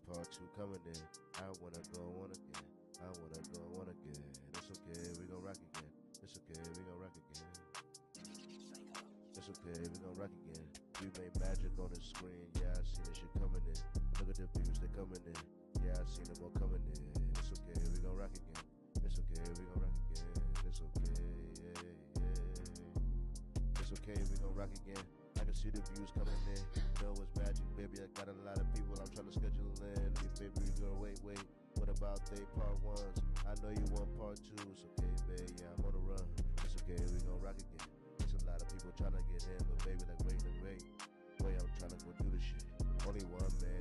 Part two coming in. I wanna go on again. I wanna go on again. It's okay, we gon' rock again. It's okay, we gon' rock again. It's okay, we gon' rock again. We made magic on the screen. Yeah, I see this shit coming in. Look at the views, they coming in. Yeah, I see them all coming in. It's okay, we gon' rock again. It's okay, we gon' rock again. It's okay, yeah, yeah. It's okay, we gon' rock again. I can see the views coming in. Know it's magic, baby. I got a lot of people I'm trying to schedule in. Hey, baby, girl, wait. What about they part ones? I know you want part two. It's okay, baby. Yeah, I'm on the run. It's okay, we gon' rock again. There's a lot of people trying to get in, but baby, like, wait. Wait, I'm trying to go do the shit. Only one man.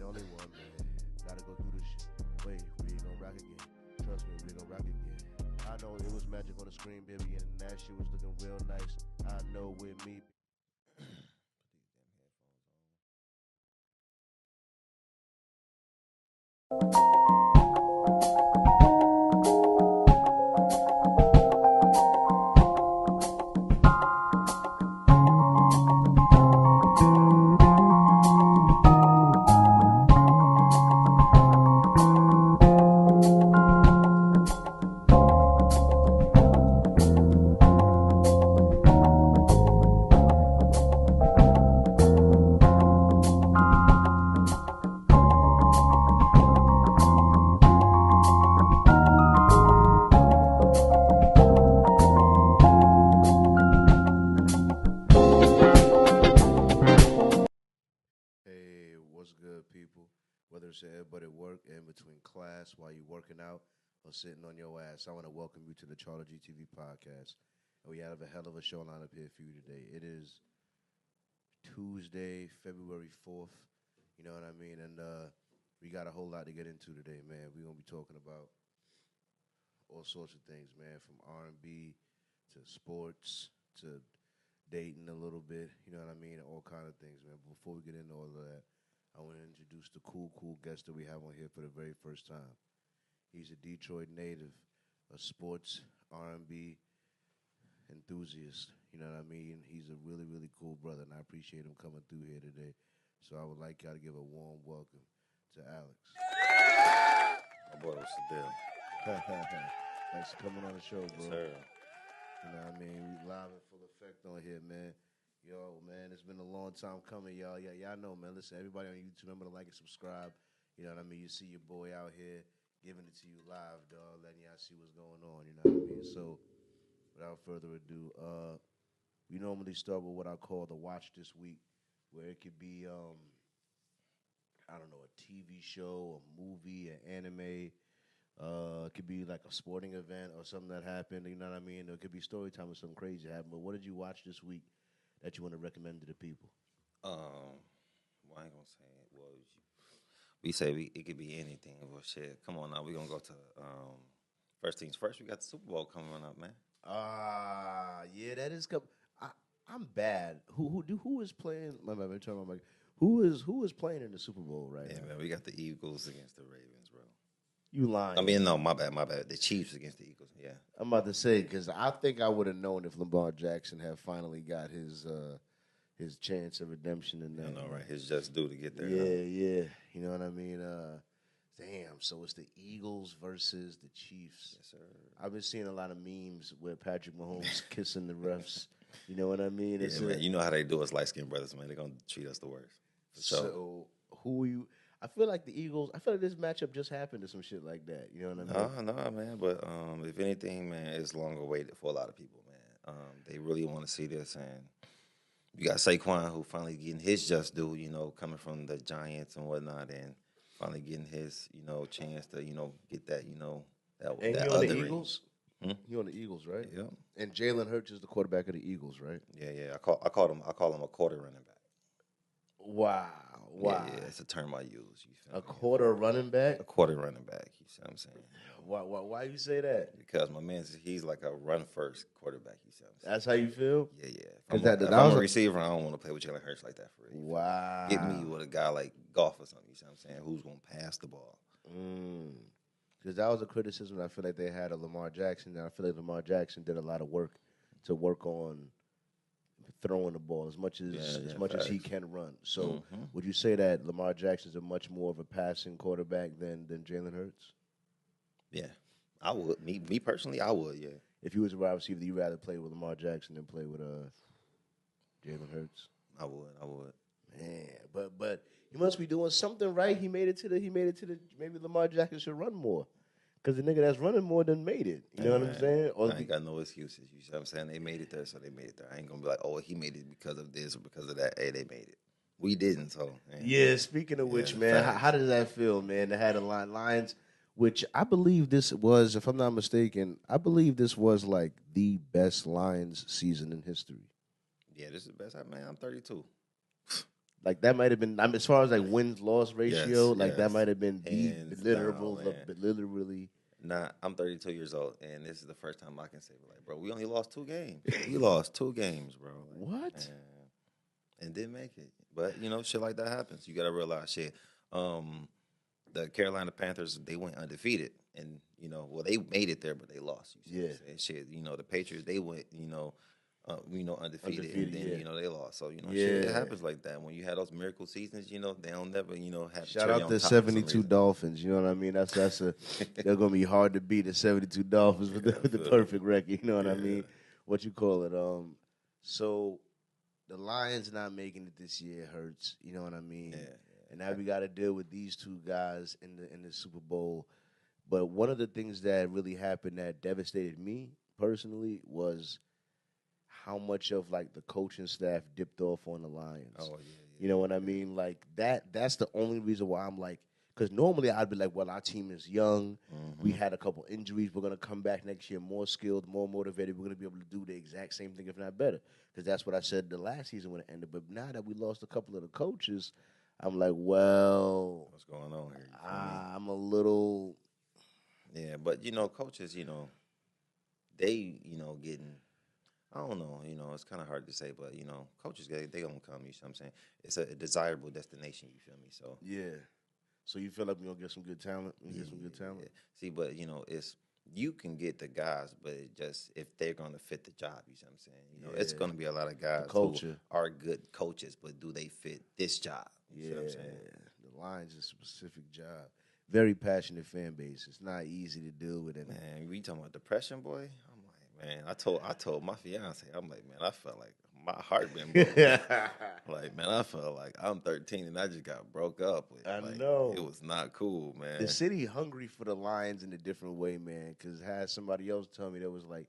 Gotta go do the shit. Wait, we gon' rock again. Trust me, we gon' rock again. I know it was magic on the screen, baby, and that shit was looking real nice. I know with me. Hey, what's good, people? Whether it's everybody at work, in between class, while you're working out, or sitting on your ass, I want to welcome you to the CharlieGtv Podcast. And we have a hell of a show lineup here for you today. It is Tuesday, February 4th. You know what I mean? And we got a whole lot to get into today, man. We're going to be talking about all sorts of things, man, from R&B to sports to dating a little bit, you know what I mean? All kind of things, man. But before we get into all of that, I want to introduce the cool guest that we have on here for the very first time. He's a Detroit native, a sports R&B enthusiast, you know what I mean? He's a really, really cool brother, and I appreciate him coming through here today. So I would like y'all to give a warm welcome to Alex. My boy, what's the deal? Thanks for coming on the show, bro. Yes, sir. You know what I mean? We live in full effect on here, man. Yo, man, it's been a long time coming, y'all. Yeah, y'all know, man. Listen, everybody on YouTube, remember to like and subscribe. You know what I mean? You see your boy out here giving it to you live, dog, letting y'all see what's going on, you know what I mean? So, without further ado, we normally start with what I call the Watch This Week, where it could be, I don't know, a TV show, a movie, an anime. It could be like a sporting event or something that happened, you know what I mean? Or it could be story time or something crazy happened. But what did you watch this week that you want to recommend to the people? Well, I ain't gonna say it. Well, we say it could be anything. Well, shit, come on now. We're gonna go to first things first. We got the Super Bowl coming up, man. Yeah, that is. I'm bad. Who is playing? My bad. Turn my mic. Who is playing in the Super Bowl right now? Man, we got the Eagles against the Ravens, bro. You lying? I mean, no, my bad. The Chiefs against the Eagles. Yeah. I'm about to say because I think I would have known if Lamar Jackson had finally got his chance of redemption in that. I know, right? His just due to get there. Yeah. You know what I mean? Damn. So it's the Eagles versus the Chiefs. Yes, sir. I've been seeing a lot of memes where Patrick Mahomes kissing the refs. You know what I mean? Yeah, man. You know how they do us light-skinned brothers, man. They're gonna treat us the worst. So who are you? I feel like the Eagles. I feel like this matchup just happened or some shit like that. You know what I mean? No, man. But if anything, man, it's long awaited for a lot of people, man. They really want to see this, and you got Saquon who finally getting his just due. You know, coming from the Giants and whatnot, and finally getting his chance to get that that. And that you on other the ring. Eagles? You on the Eagles, right? Yeah. And Jalen Hurts is the quarterback of the Eagles, right? Yeah. I call him a quarter running back. Wow. Yeah, it's a term I use. You feel A me? quarter running back? A quarter running back. You see what I'm saying? Why you say that? Because my man, he's like a run first quarterback. You see what I'm saying? That's how you feel? Yeah. Because If I'm a receiver, I don't want to play with Jalen Hurts like that for real. Wow. Get me with a guy like Goff or something. You see what I'm saying? Who's gonna pass the ball? Because that was a criticism I feel like they had of Lamar Jackson. And I feel like Lamar Jackson did a lot of work to work on throwing the ball as much as he can run. So would you say that Lamar Jackson's a much more of a passing quarterback than Jalen Hurts? Yeah, I would. Me personally, I would. Yeah. If you was a wide receiver, you'd rather play with Lamar Jackson than play with Jalen Hurts? I would. Man, but he must be doing something right. He made it to the. Maybe Lamar Jackson should run more. Because the nigga that's running more than made it. You know what I'm saying? Or I ain't got no excuses. You see what I'm saying? They made it there, so they made it there. I ain't going to be like, oh, he made it because of this or because of that. Hey, they made it. We didn't, so. Man. Yeah, speaking of which, man, how does that feel, man? They had a Lions, which I believe this was, if I'm not mistaken, I believe this was like the best Lions season in history. Yeah, this is the best. Man, I'm 32. Like, that might have been, as far as, like, wins-loss ratio, that might have been literally. Nah, I'm 32 years old, and this is the first time I can say, like, bro, we only lost 2 games. We lost 2 games, bro. Like, what? And didn't make it. But, shit like that happens. You got to realize, shit. The Carolina Panthers, they went undefeated. And, they made it there, but they lost. And shit, the Patriots, they went, undefeated, and then they lost. So shit, it happens like that. When you have those miracle seasons, they don't never have. Shout out the 72 Dolphins. You know what I mean? They're gonna be hard to beat the 72 Dolphins with the perfect record. You know what I mean? What you call it? So the Lions not making it this year hurts. You know what I mean? Yeah. And now we got to deal with these 2 guys in the Super Bowl. But one of the things that really happened that devastated me personally was how much of, like, the coaching staff dipped off on the Lions. Oh, yeah. You know what I mean? Like, that's the only reason why I'm like, because normally I'd be like, well, our team is young. We had a couple injuries. We're going to come back next year more skilled, more motivated. We're going to be able to do the exact same thing, if not better. Because that's what I said the last season when it ended. But now that we lost a couple of the coaches, I'm like, well. What's going on here? I'm a little. Yeah, but, coaches, they, getting. I don't know, it's kind of hard to say, but, coaches, they going to come, you see what I'm saying? It's a desirable destination, you feel me? So yeah. So you feel like we're going to get some good talent? Yeah. See, but, you can get the guys, but it just, if they're going to fit the job, you see what I'm saying? It's going to be a lot of guys who are good coaches, but do they fit this job? You see what I'm saying? The Lions is a specific job. Very passionate fan base. It's not easy to deal with it. Man, we talking about depression, boy? Man, I told my fiance, I'm like, man, I felt like my heart been broken. Like, man, I felt like I'm 13 and I just got broke up. I know. It was not cool, man. The city hungry for the Lions in a different way, man, because had somebody else tell me that was like,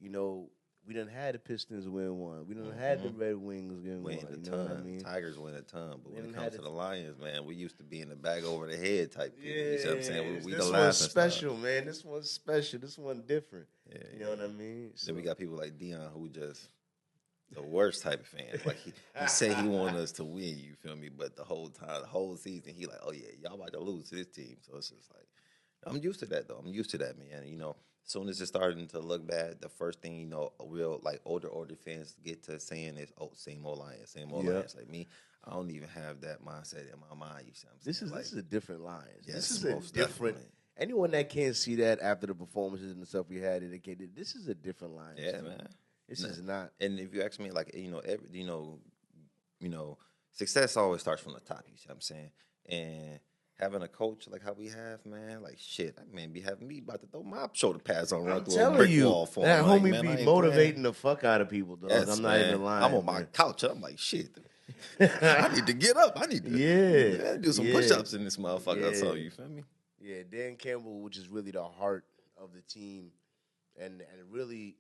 we done had the Pistons win one. We done had the Red Wings win one. You know what I mean? Tigers win a ton. But when it comes to the Lions, man, we used to be in the bag over the head type people. You see what I'm saying? We this the one's special, man. This one's special. This one different. Yeah, you know what I mean? So. Then we got people like Dion who just the worst type of fan. Like he said he wanted us to win, you feel me? But the whole season, he like, oh yeah, y'all about to lose to this team. So it's just like, I'm used to that though. I'm used to that, man. As soon as it's starting to look bad, the first thing, real like older fans get to saying is, oh, same old Lions, same old Lions. Like me, I don't even have that mindset in my mind. You see what I'm saying? This is a different Lions. Yes, this is a different. Definitely. Anyone that can't see that after the performances and the stuff we had, this is a different Lions. Yeah, man. This is not. And if you ask me, like, success always starts from the top. You see what I'm saying? And having a coach like how we have, man, like shit, that man be having me about to throw my shoulder pads on run through a brick wall for him. That like, homie man, be motivating the fuck out of people, dog. Yes, I'm not even lying. I'm on my couch. I'm like, shit. I need to get up. I need to do some push-ups in this motherfucker. So you feel me? Yeah, Dan Campbell, which is really the heart of the team, and really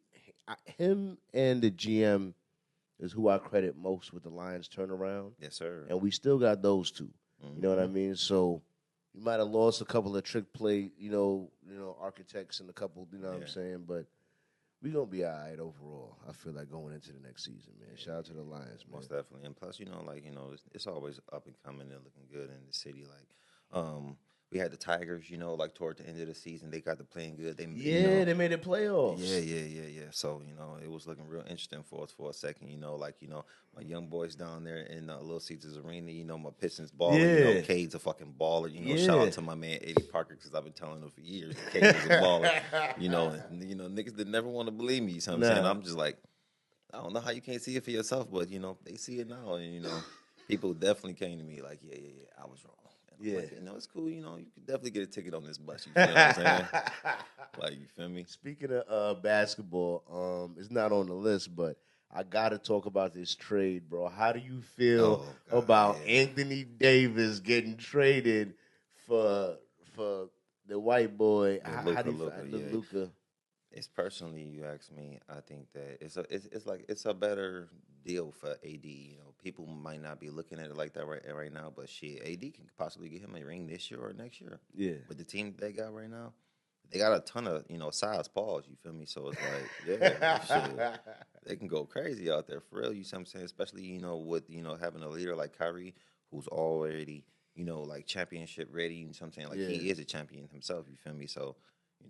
him and the GM is who I credit most with the Lions turnaround. Yes, sir. And we still got those two. You know what I mean? So you might have lost a couple of trick play, architects and a couple, you know what I'm saying? But we're going to be all right overall, I feel like, going into the next season, man. Shout out to the Lions, man. Most definitely. And plus, it's always up and coming and looking good in the city. Like, we had the Tigers, toward the end of the season, they got to playing good. They made it playoffs. Yeah. So, it was looking real interesting for us for a second. My young boys down there in Little Caesars Arena, my Pistons baller. Cade's a fucking baller. Shout out to my man Eddie Parker because I've been telling him for years Cade is a baller. And niggas that never want to believe me. You know what I'm saying? I'm just like, I don't know how you can't see it for yourself, but they see it now, and people definitely came to me like, yeah, I was wrong. And I'm like, it's cool. You can definitely get a ticket on this bus. You feel what I'm saying? Like, you feel me? Speaking of basketball, it's not on the list, but I gotta talk about this trade, bro. How do you feel about Anthony Davis getting traded for the white boy? How do you feel Luka? It's personally, you ask me, I think that it's a better deal for AD. People might not be looking at it like that right now, but shit, AD can possibly get him a ring this year or next year. Yeah. With the team they got right now, they got a ton of size balls. You feel me? So it's like, yeah, shit, they can go crazy out there for real. You see what I'm saying? Especially with having a leader like Kyrie who's already like championship ready. You know what I'm saying? Like he is a champion himself. You feel me? So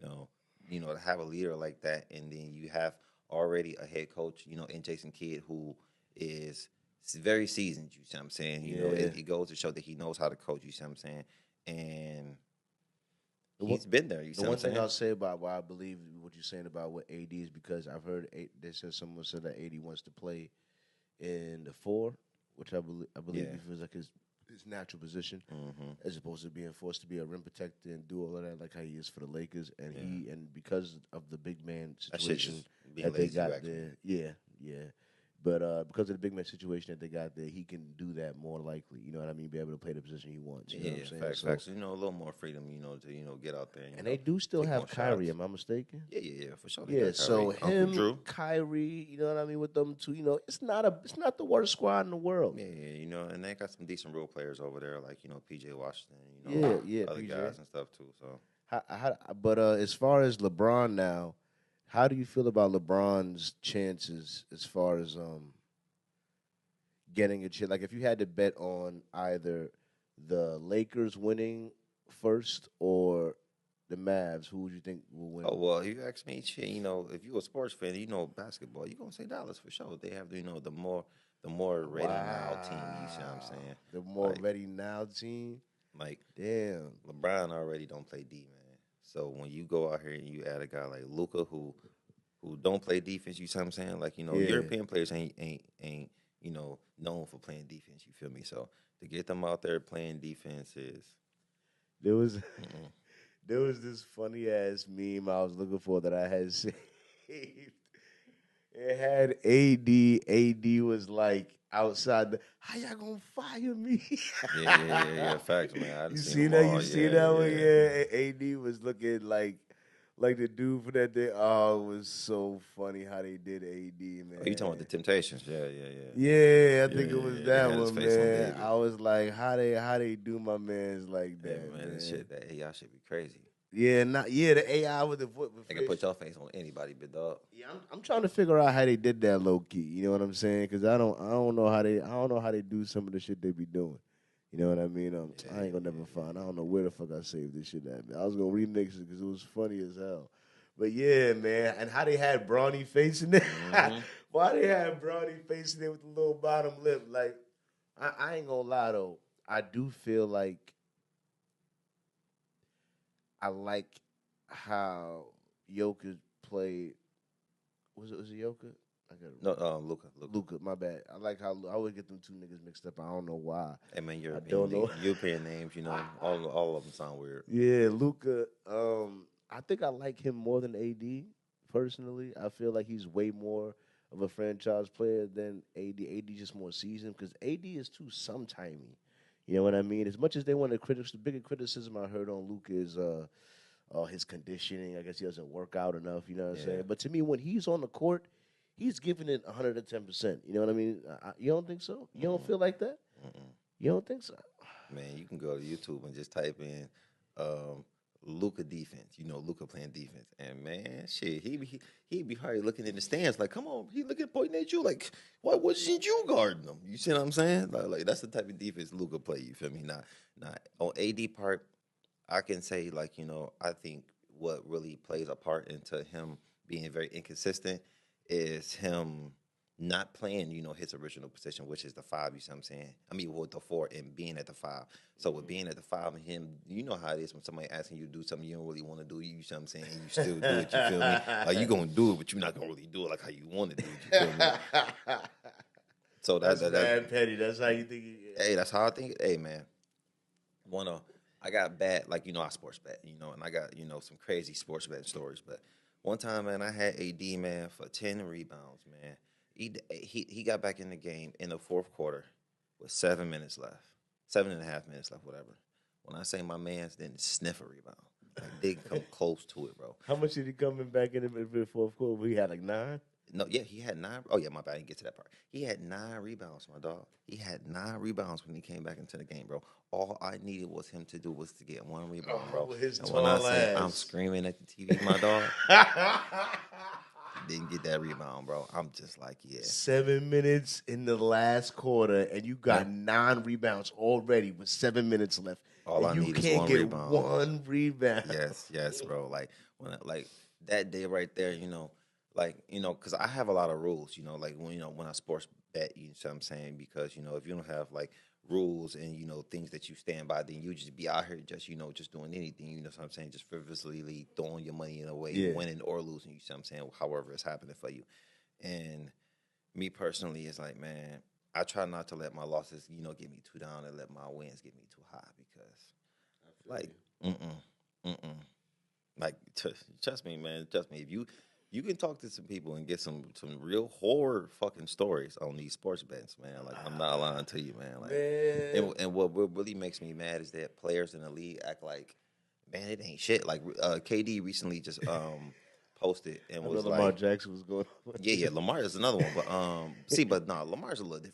to have a leader like that, and then you have already a head coach, in Jason Kidd, who is very seasoned. You see what I'm saying? It goes to show that he knows how to coach. You see what I'm saying? And he's been there. You see what I'm saying? The one thing I'll say about why I believe what you're saying about what AD is because I've heard someone said that AD wants to play in the 4, which I believe he feels like his natural position, as opposed to being forced to be a rim protector and do all of that like how he is for the Lakers. And because of the big man situation that they got there, But because of the big man situation that they got there, he can do that more likely. You know what I mean? Be able to play the position he wants. You know what I'm saying? Facts. A little more freedom, to get out there. And they do still have Kyrie. Am I mistaken? Yeah, for sure. Yeah, so him, Kyrie, you know what I mean, with them two, it's not the worst squad in the world. Yeah, and they got some decent role players over there, like PJ Washington, other PJ. guys and stuff too. So, but as far as LeBron now. How do you feel about LeBron's chances as far as getting a chance? Like, if you had to bet on either the Lakers winning first or the Mavs, who would you think will win? Oh, well, you ask me, shit, if you're a sports fan, basketball, you're going to say Dallas for sure. They have, the more ready now team, you see what I'm saying? The more ready now team? Like, damn. LeBron already don't play D, man. So when you go out here and you add a guy like Luka who don't play defense, you see what I'm saying? Like, European players ain't known for playing defense, you feel me? So to get them out there playing defense is there was this funny ass meme I was looking for that I had saved. It had AD. AD was like outside how y'all gonna fire me? yeah, facts, man. You see that? You see that one? Yeah, AD was looking like the dude for that day. Oh, it was so funny how they did AD, man. Oh, you talking about the Temptations? Yeah. Yeah, I think it was that one, man. I was like, how they do my man's like that, man. That shit, that AI should be crazy. Yeah, the AI with the foot. They can put your face on anybody, big dog. Yeah, I'm trying to figure out how they did that low key. You know what I'm saying? Because I don't know how they do some of the shit they be doing. You know what I mean? I ain't gonna never find. I don't know where the fuck I saved this shit at. Man. I was gonna remix it because it was funny as hell. But yeah, man, and how they had Bronny facing it. Why they had Bronny facing it with the little bottom lip? Like, I ain't gonna lie though. I do feel like I like how Jokic played. Was it Jokic? Luka, my bad. I like how I always get them two niggas mixed up. I don't know why. Hey man, European names, all of them sound weird. Yeah, Luka. I think I like him more than AD personally. I feel like he's way more of a franchise player than AD. AD just more seasoned because AD is too sometimey. You know what I mean? As much as they want to the bigger criticism I heard on Luka is his conditioning. I guess he doesn't work out enough. You know what I'm saying? But to me, when he's on the court, he's giving it 110%. You know what I mean? You don't think so? You don't feel like that? You don't think so? Man, you can go to YouTube and just type in Luka defense. Luka playing defense. And man, shit, he be probably looking in the stands like, come on, he pointing at you like, why wasn't you guarding him? You see what I'm saying? Like that's the type of defense Luka play, you feel me? Not on AD part, I can say I think what really plays a part into him being very inconsistent is him not playing, his original position, which is the 5, you see what I'm saying? I mean, with the 4 and being at the 5. So with being at the 5 and him, you know how it is when somebody asking you to do something you don't really want to do, you see what I'm saying? And you still do it, you feel me? Like, you going to do it, but you're not going to really do it like how you want to do it, you feel me? So that's mad petty. That's how you think. Hey, that's how I think. Hey, man. I got bad, like, I sports bet, and I got, some crazy sports betting stories. But one time, man, I had AD, man, for 10 rebounds, man. He got back in the game in the fourth quarter with 7 minutes left, 7.5 minutes left, whatever. When I say my man's didn't sniff a rebound, like, didn't come close to it, bro. How much did he come in back in the fourth quarter? He had like 9? No, yeah, he had 9. Oh, yeah, my bad. I didn't get to that part. He had 9 rebounds, my dog. He had 9 rebounds when he came back into the game, bro. All I needed was him to do was to get 1 rebound, bro. His and tall when I say ass. I'm screaming at the TV, my dog, didn't get that rebound, bro. I'm just like, yeah. 7 minutes in the last quarter, and you got 9 rebounds already with 7 minutes left. All and I you need is can't 1 get rebound. 1 rebound. Yes, bro. Like like that day right there, because I have a lot of rules, like when I sports bet, you know what I'm saying? Because if you don't have like rules and things that you stand by, then you just be out here just just doing anything, you know what I'm saying? Just frivolously throwing your money in a way, winning or losing, you see what I'm saying? However it's happening for you. And me personally, it's like, man, I try not to let my losses, get me too down and let my wins get me too high because, like, like, trust me, man. Trust me. If you can talk to some people and get some real horror fucking stories on these sports bets, man. Like, I'm not lying to you, man. Like, and what really makes me mad is that players in the league act like, man, it ain't shit. Like, KD recently just posted and was like, Lamar Jackson was going. yeah, Lamar is another one, but Lamar's a little different.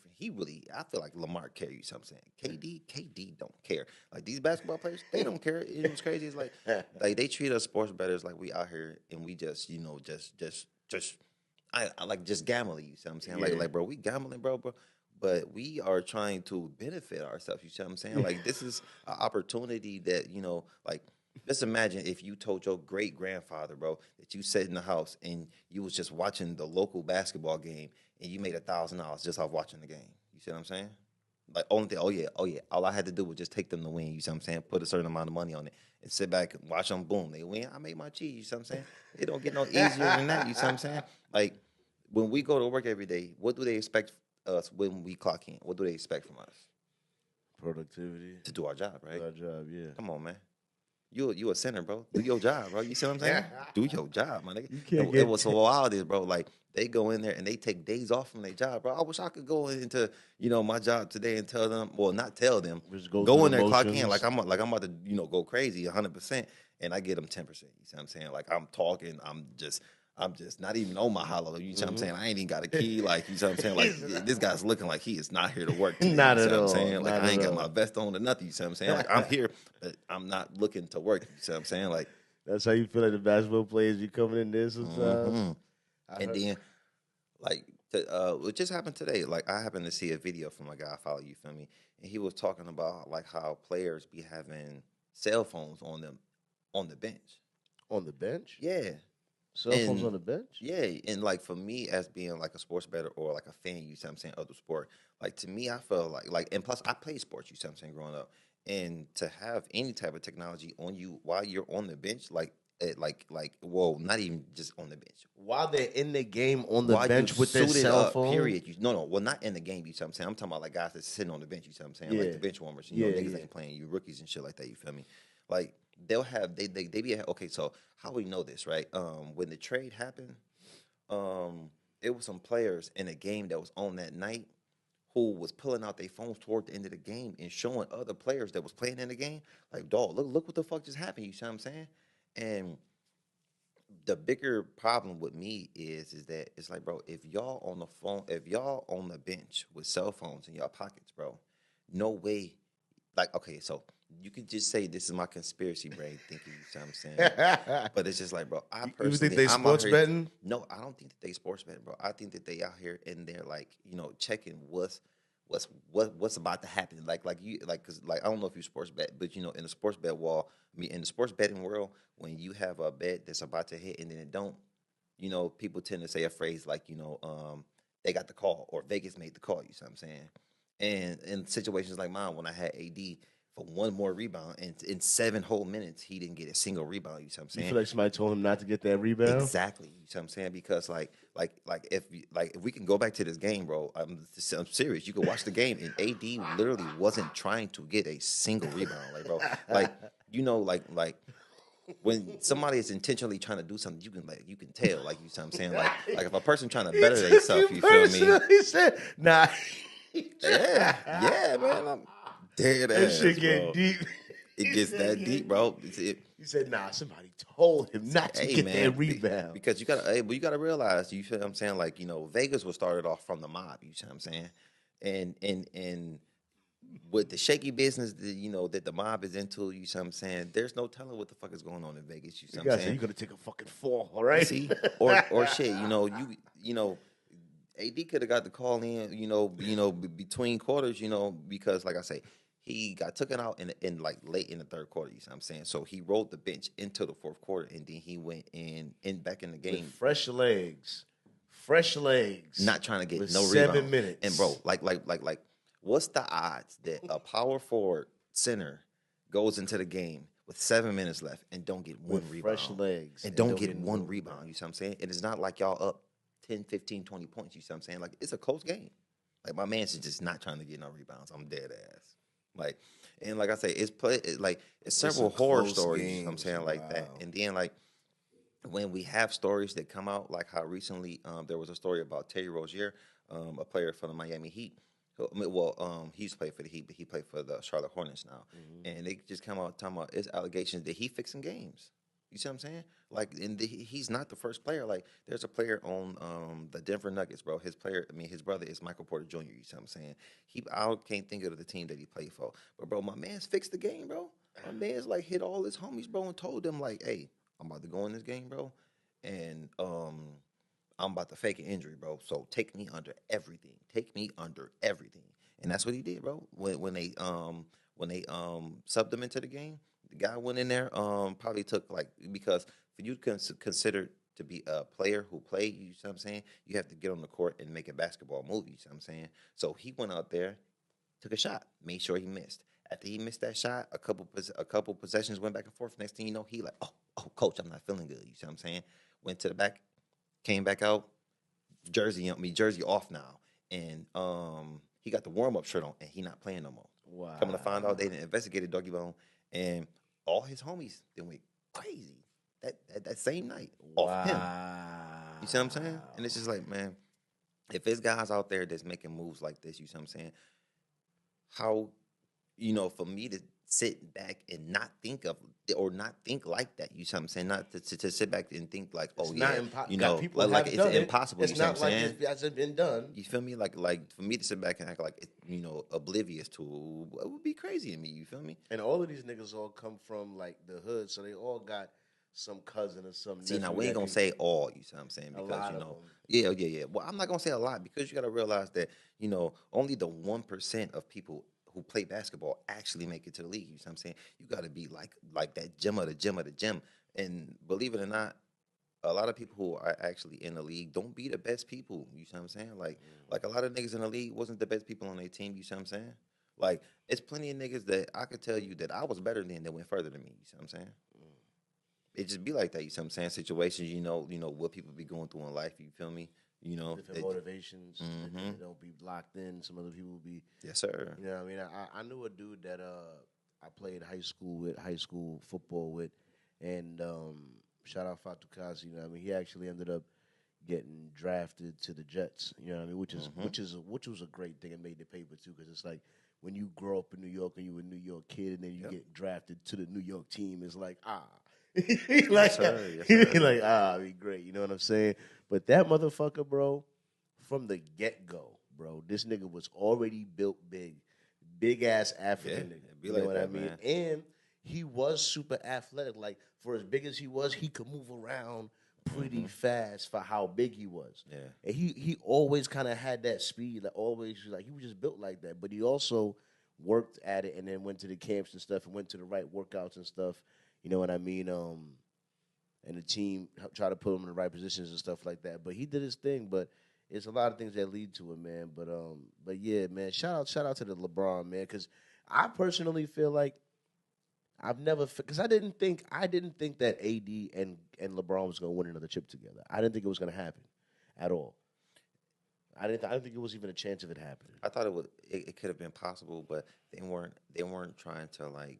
I feel like Lamar cares. You know what I'm saying? KD don't care. Like, these basketball players, they don't care. It was crazy. It's like they treat us sports bettors like we out here and we just I like just gambling. You see what I'm saying? Yeah. Like, bro, we gambling, bro. But we are trying to benefit ourselves. You see what I'm saying? Like, this is an opportunity that like. Just imagine if you told your great-grandfather, bro, that you sat in the house and you was just watching the local basketball game and you made $1,000 just off watching the game. You see what I'm saying? Like, only thing, oh yeah. All I had to do was just take them to win, you see what I'm saying? Put a certain amount of money on it and sit back and watch them, boom, they win. I made my cheese, you see what I'm saying? It don't get no easier than that, you see what I'm saying? Like, when we go to work every day, what do they expect us when we clock in? What do they expect from us? Productivity. To do our job, right? Do our job, yeah. Come on, man. You a center, bro. Do your job, bro. You see what I'm saying? Do your job, my nigga. You can't It was so wild, is, bro. Like, they go in there and they take days off from their job, bro. I wish I could go into my job today and tell them, well, not tell them, Just go in there, clock in, like I'm about to go crazy 100%, and I get them 10%. You see what I'm saying? Like, I'm talking, I'm just not even on my hollow. You see what I'm saying? I ain't even got a key. Like, you see what I'm saying? Like, this guy's looking like he is not here to work today. Not you see at what all. I'm saying? Like, Not I ain't at got all. my vest on or nothing. You see what I'm saying? Like, I'm here, but I'm not looking to work. You see what I'm saying? Like, that's how you feel like the basketball players you coming in there sometimes. And then, like, it just happened today. Like, I happened to see a video from a guy I follow, you feel me? And he was talking about, like, how players be having cell phones on them on the bench. On the bench? Yeah. Cell phones on the bench? Yeah, and like for me as being like a sports bettor or like a fan, you see what I'm saying, of the sport, like to me I feel like and plus I played sports, you see what I'm saying, growing up. And to have any type of technology on you while you're on the bench, well, not even just on the bench. While they're in the game on the While bench you with their suited cell up, phone? period. Well, not in the game, you see what I'm saying? I'm talking about like guys that's sitting on the bench, you see what I'm saying? Yeah. Like the bench warmers, niggas ain't playing, you rookies and shit like that, you feel me? Like they'll have they be okay, so how we know this, right? When the trade happened, it was some players in a game that was on that night who was pulling out their phones toward the end of the game and showing other players that was playing in the game, like, dog, look what the fuck just happened, you see what I'm saying? And the bigger problem with me is that it's like, bro, if y'all on the bench with cell phones in your pockets, bro, no way. Like, okay, so you can just say this is my conspiracy brain thinking, you see what I'm saying? But it's just like, bro, I personally, You think they I'm sports out here, betting? No, I don't think that they sports betting, bro. I think that they out here and they're like, checking what's about to happen. Cause I don't know if you sports bet, but in the sports bet wall, in the sports betting world, when you have a bet that's about to hit and then it don't, people tend to say a phrase like, they got the call or Vegas made the call. You see what I'm saying? And in situations like mine, when I had AD for one more rebound, and in 7 whole minutes, he didn't get a single rebound. You see what I'm saying? You feel like somebody told him not to get that rebound? Exactly. You see what I'm saying? Because if we can go back to this game, bro, I'm serious. You can watch the game, and AD literally wasn't trying to get a single rebound, like bro, like when somebody is intentionally trying to do something, you can tell, like you see what I'm saying, like if a person trying to better themselves, you feel me? He said, "Nah." Yeah, man. I'm dead That ass, shit bro. get deep. It gets that deep, bro. He said, "Nah, somebody told him not to get that rebound." Because you gotta realize, you feel what I'm saying? Like, Vegas was started off from the mob, you see what I'm saying? And with the shaky business that the mob is into, you see what I'm saying? There's no telling what the fuck is going on in Vegas, you see what I'm saying? You're gonna take a fucking fall, all right? See? Or shit, AD could have got the call in, between quarters, because like I say, he got taken out in like late in the third quarter. You see what I'm saying? So he rolled the bench into the fourth quarter, and then he went in back in the game. With fresh legs, not trying to get no 7 rebound. minutes. And bro, like, what's the odds that a power forward center goes into the game with 7 minutes left and don't get one rebound? Fresh legs. And don't get one rebound. You see what I'm saying? And it's not like y'all up 10, 15, 20 points. You see what I'm saying? Like, it's a close game. Like, my man's just not trying to get no rebounds. I'm dead ass. Like, and like I say, it's several horror stories. You know what I'm saying? Like that. And then, like, when we have stories that come out, like how recently there was a story about Terry Rozier, a player from the Miami Heat. He used to play for the Heat, but he played for the Charlotte Hornets now. Mm-hmm. And they just come out talking about his allegations that he fixing games. You see what I'm saying? Like, he's not the first player. Like, there's a player on the Denver Nuggets, bro. His brother is Michael Porter Jr. You see what I'm saying? I can't think of the team that he played for. But, bro, my man's fixed the game, bro. My man's, like, hit all his homies, bro, and told them, like, hey, I'm about to go in this game, bro. And I'm about to fake an injury, bro. So take me under everything. Take me under everything. And that's what he did, bro. When they subbed him into the game, the guy went in there, probably took, like, because for you to consider to be a player who played, you see what I'm saying, you have to get on the court and make a basketball move, you see what I'm saying? So he went out there, took a shot, made sure he missed. After he missed that shot, a couple possessions went back and forth. Next thing you know, he like, oh, coach, I'm not feeling good, you see what I'm saying? Went to the back, came back out, jersey off now. And he got the warm-up shirt on, and he not playing no more. Wow. Coming to find out, they didn't investigate Doggy Bone, and all his homies then went crazy that same night off him. You see what I'm saying? And it's just like, man, if there's guys out there that's making moves like this, you see what I'm saying? How, for me to sit back and not think like that, you see what I'm saying? Not to sit back and think like, oh, yeah, like it's impossible. It's not like it hasn't been done. You feel me? Like for me to sit back and act like it, oblivious to it would be crazy to me. You feel me? And all of these niggas all come from like the hood, so they all got some cousin or some. See, now we ain't gonna say all. You see what I'm saying? Because yeah. Well, I'm not gonna say a lot because you got to realize that only the 1% of people who play basketball actually make it to the league. You see what I'm saying? You got to be like that gem of the gem of the gem. And believe it or not, a lot of people who are actually in the league don't be the best people. You see what I'm saying? Like a lot of niggas in the league wasn't the best people on their team. You see what I'm saying? Like, it's plenty of niggas that I could tell you that I was better than that went further than me. You see what I'm saying? It just be like that. You see what I'm saying? Situations, what people be going through in life. You feel me? Different motivations. Mm-hmm. They don't be locked in. Some other people be. Yes, sir. You know what I mean? I knew a dude that I played high school football with, and shout out Fatu Kasi. You know what I mean? He actually ended up getting drafted to the Jets. You know what I mean? Which was a great thing. It made the paper too, because it's like when you grow up in New York and you a New York kid, and then you get drafted to the New York team. It's like like, yes, sir. Like, it'd be great. You know what I'm saying? But that motherfucker, bro, from the get-go, bro, this nigga was already built big-ass African nigga. You know what I mean? Man. And he was super athletic. Like, for as big as he was, he could move around pretty fast for how big he was. Yeah. And he always kind of had that speed. Like, always, like, he was just built like that. But he also worked at it and then went to the camps and stuff and went to the right workouts and stuff. You know what I mean? And the team tried to put him in the right positions and stuff like that. But he did his thing. But it's a lot of things that lead to it, man. But yeah, man. Shout out to the LeBron, man, because I personally feel like I've never because I didn't think that AD and LeBron was going to win another chip together. I didn't think it was going to happen at all. I didn't think it was even a chance of it happening. I thought it could have been possible, but they weren't trying to like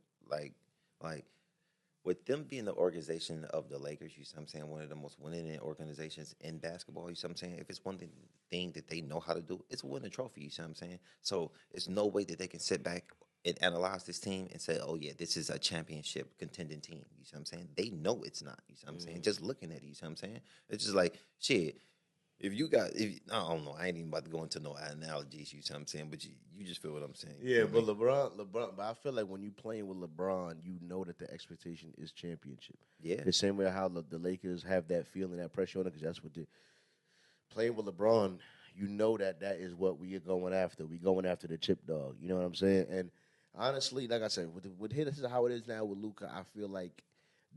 with them being the organization of the Lakers, you see what I'm saying, one of the most winning organizations in basketball, you see what I'm saying? If it's one thing that they know how to do, it's win a trophy, you see what I'm saying? So it's no way that they can sit back and analyze this team and say, oh, yeah, this is a championship contending team, you see what I'm saying? They know it's not, you see what I'm saying? Just looking at it, you see what I'm saying? It's just like, shit. I don't know, I ain't even about to go into no analogies, you see what I'm saying, but you just feel what I'm saying. Yeah, but LeBron, but I feel like when you playing with LeBron, you know that the expectation is championship. Yeah. The same way how the Lakers have that feeling, that pressure on it, because that's what playing with LeBron, you know that is what we are going after. We going after the chip dog, you know what I'm saying? And honestly, like I said, with this is how it is now with Luka, I feel like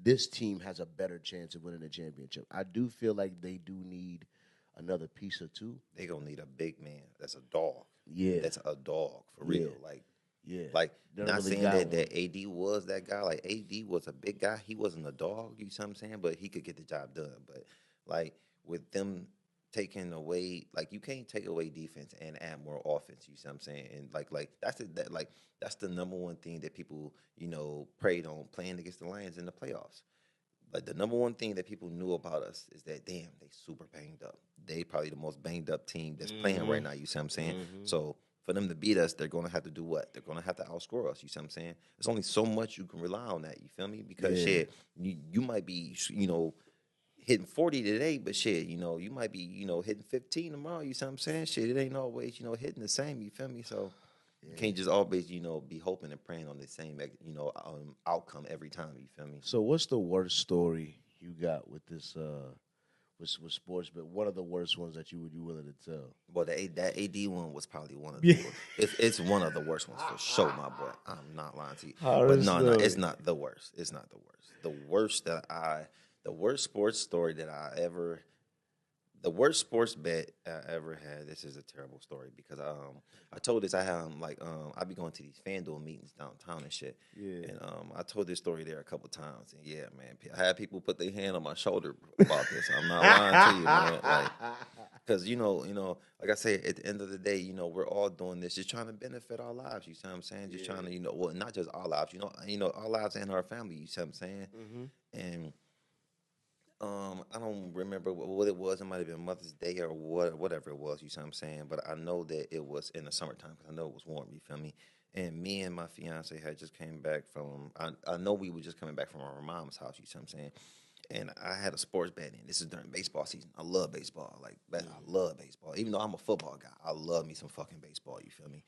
this team has a better chance of winning the championship. I do feel like they do need another piece or two. They gonna need a big man. That's a dog. Yeah, that's a dog for real. Like not really saying that AD was that guy. Like AD was a big guy. He wasn't a dog. You see what I'm saying? But he could get the job done. But like with them taking away, like you can't take away defense and add more offense. You see what I'm saying? And like that's the number one thing that people preyed on playing against the Lions in the playoffs. Like the number one thing that people knew about us is that, damn, they super banged up. They probably the most banged up team that's playing right now, you see what I'm saying? Mm-hmm. So for them to beat us, they're going to have to do what? They're going to have to outscore us, you see what I'm saying? There's only so much you can rely on that, you feel me? Because, shit, you might be, hitting 40 today, but shit, you might be, hitting 15 tomorrow, you see what I'm saying? Shit, it ain't always, hitting the same, you feel me? So you can't just always, be hoping and praying on the same, outcome every time, you feel me? So what's the worst story you got with this, with sports, but one of the worst ones that you would be willing to tell? Well, that AD one was probably one of the worst. It's one of the worst ones for sure, my boy. I'm not lying to you. But no, it's not the worst. It's not the worst. The worst sports story that the worst sports bet I ever had. This is a terrible story because I told this I be going to these FanDuel meetings downtown and shit. Yeah. And I told this story there a couple times. And yeah, man, I had people put their hand on my shoulder about this. I'm not lying to you, man. Like, because like I say, at the end of the day, we're all doing this just trying to benefit our lives. You see what I'm saying? Just trying to, well, not just our lives. Our lives and our family. You see what I'm saying? Mm-hmm. And I don't remember what it was. It might have been Mother's Day or whatever it was. You see what I'm saying? But I know that it was in the summertime because I know it was warm. You feel me? And me and my fiance had just came back from. I know we were just coming back from our mom's house. You see what I'm saying? And I had a sports betting. This is during baseball season. I love baseball. I love baseball. Even though I'm a football guy, I love me some fucking baseball. You feel me?